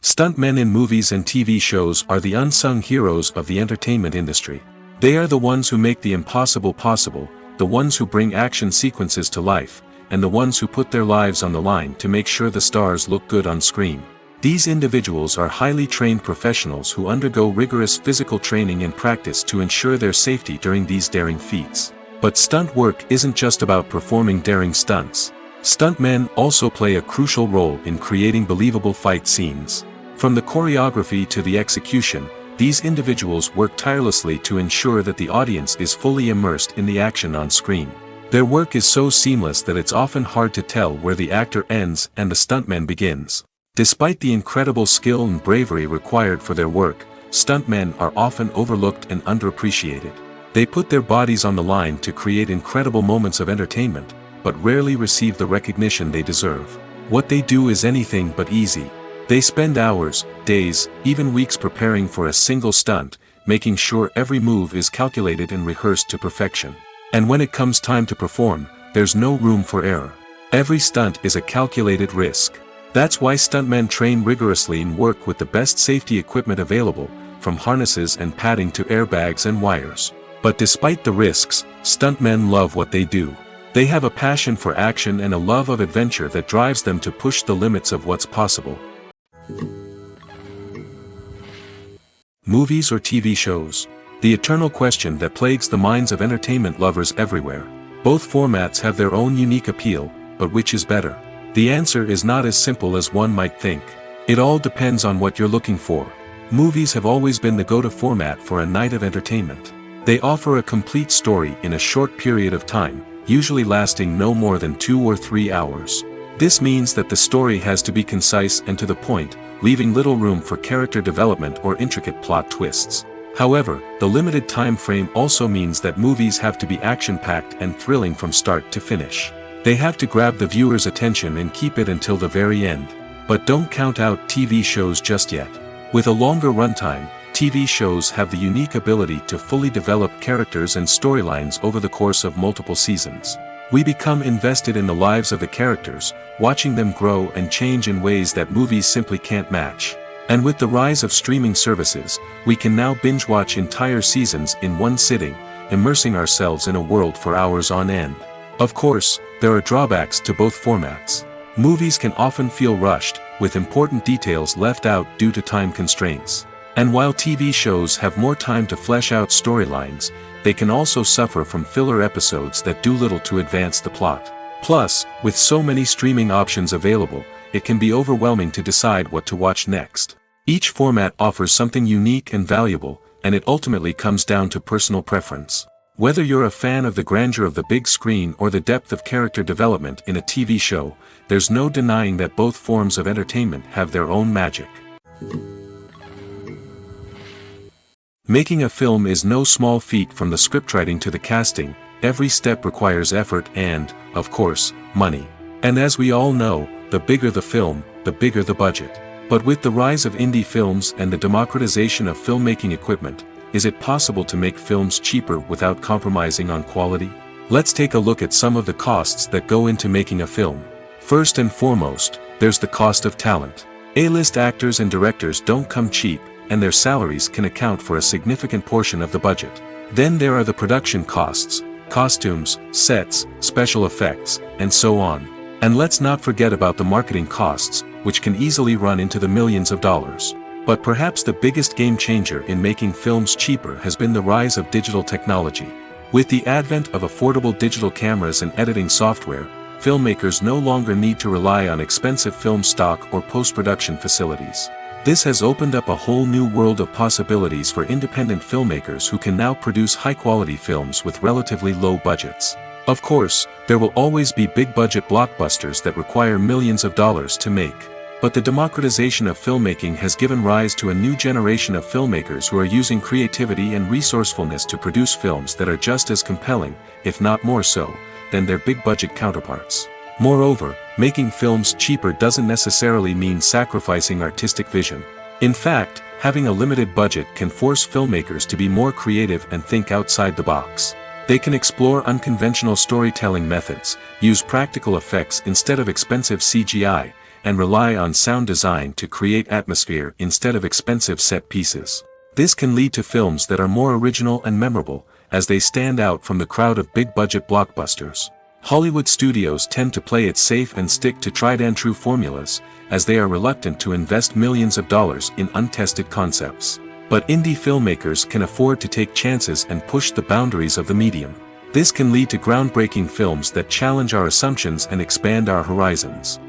Stuntmen in movies and TV shows are the unsung heroes of the entertainment industry. They are the ones who make the impossible possible, the ones who bring action sequences to life, and the ones who put their lives on the line to make sure the stars look good on screen. These individuals are highly trained professionals who undergo rigorous physical training and practice to ensure their safety during these daring feats. But stunt work isn't just about performing daring stunts. Stuntmen also play a crucial role in creating believable fight scenes. From the choreography to the execution, these individuals work tirelessly to ensure that the audience is fully immersed in the action on screen. Their work is so seamless that it's often hard to tell where the actor ends and the stuntman begins. Despite the incredible skill and bravery required for their work, stuntmen are often overlooked and underappreciated. They put their bodies on the line to create incredible moments of entertainment, but rarely receive the recognition they deserve. What they do is anything but easy. They spend hours, days, even weeks preparing for a single stunt, making sure every move is calculated and rehearsed to perfection. And when it comes time to perform, there's no room for error. Every stunt is a calculated risk. That's why stuntmen train rigorously and work with the best safety equipment available, from harnesses and padding to airbags and wires. But despite the risks, stuntmen love what they do. They have a passion for action and a love of adventure that drives them to push the limits of what's possible. Movies or TV shows? The eternal question that plagues the minds of entertainment lovers everywhere. Both formats have their own unique appeal, but which is better? The answer is not as simple as one might think. It all depends on what you're looking for. Movies have always been the go-to format for a night of entertainment. They offer a complete story in a short period of time, usually lasting no more than 2 or 3 hours. This means that the story has to be concise and to the point, leaving little room for character development or intricate plot twists. However, the limited time frame also means that movies have to be action-packed and thrilling from start to finish. They have to grab the viewer's attention and keep it until the very end. But don't count out TV shows just yet. With a longer runtime, TV shows have the unique ability to fully develop characters and storylines over the course of multiple seasons. We become invested in the lives of the characters, watching them grow and change in ways that movies simply can't match. And with the rise of streaming services, we can now binge-watch entire seasons in one sitting, immersing ourselves in a world for hours on end. Of course, there are drawbacks to both formats. Movies can often feel rushed, with important details left out due to time constraints. And while TV shows have more time to flesh out storylines, they can also suffer from filler episodes that do little to advance the plot. Plus, with so many streaming options available, it can be overwhelming to decide what to watch next. Each format offers something unique and valuable, and it ultimately comes down to personal preference. Whether you're a fan of the grandeur of the big screen or the depth of character development in a TV show, there's no denying that both forms of entertainment have their own magic. Making a film is no small feat. From the scriptwriting to the casting, every step requires effort and, of course, money. And as we all know, the bigger the film, the bigger the budget. But with the rise of indie films and the democratization of filmmaking equipment, is it possible to make films cheaper without compromising on quality? Let's take a look at some of the costs that go into making a film. First and foremost, there's the cost of talent. A-list actors and directors don't come cheap, and their salaries can account for a significant portion of the budget. Then there are the production costs, costumes, sets, special effects, and so on. And let's not forget about the marketing costs, which can easily run into the millions of dollars. But perhaps the biggest game changer in making films cheaper has been the rise of digital technology. With the advent of affordable digital cameras and editing software, filmmakers no longer need to rely on expensive film stock or post-production facilities. This has opened up a whole new world of possibilities for independent filmmakers who can now produce high-quality films with relatively low budgets. Of course, there will always be big-budget blockbusters that require millions of dollars to make. But the democratization of filmmaking has given rise to a new generation of filmmakers who are using creativity and resourcefulness to produce films that are just as compelling, if not more so, than their big-budget counterparts. Moreover, making films cheaper doesn't necessarily mean sacrificing artistic vision. In fact, having a limited budget can force filmmakers to be more creative and think outside the box. They can explore unconventional storytelling methods, use practical effects instead of expensive CGI, and rely on sound design to create atmosphere instead of expensive set pieces. This can lead to films that are more original and memorable, as they stand out from the crowd of big-budget blockbusters. Hollywood studios tend to play it safe and stick to tried-and-true formulas, as they are reluctant to invest millions of dollars in untested concepts. But indie filmmakers can afford to take chances and push the boundaries of the medium. This can lead to groundbreaking films that challenge our assumptions and expand our horizons.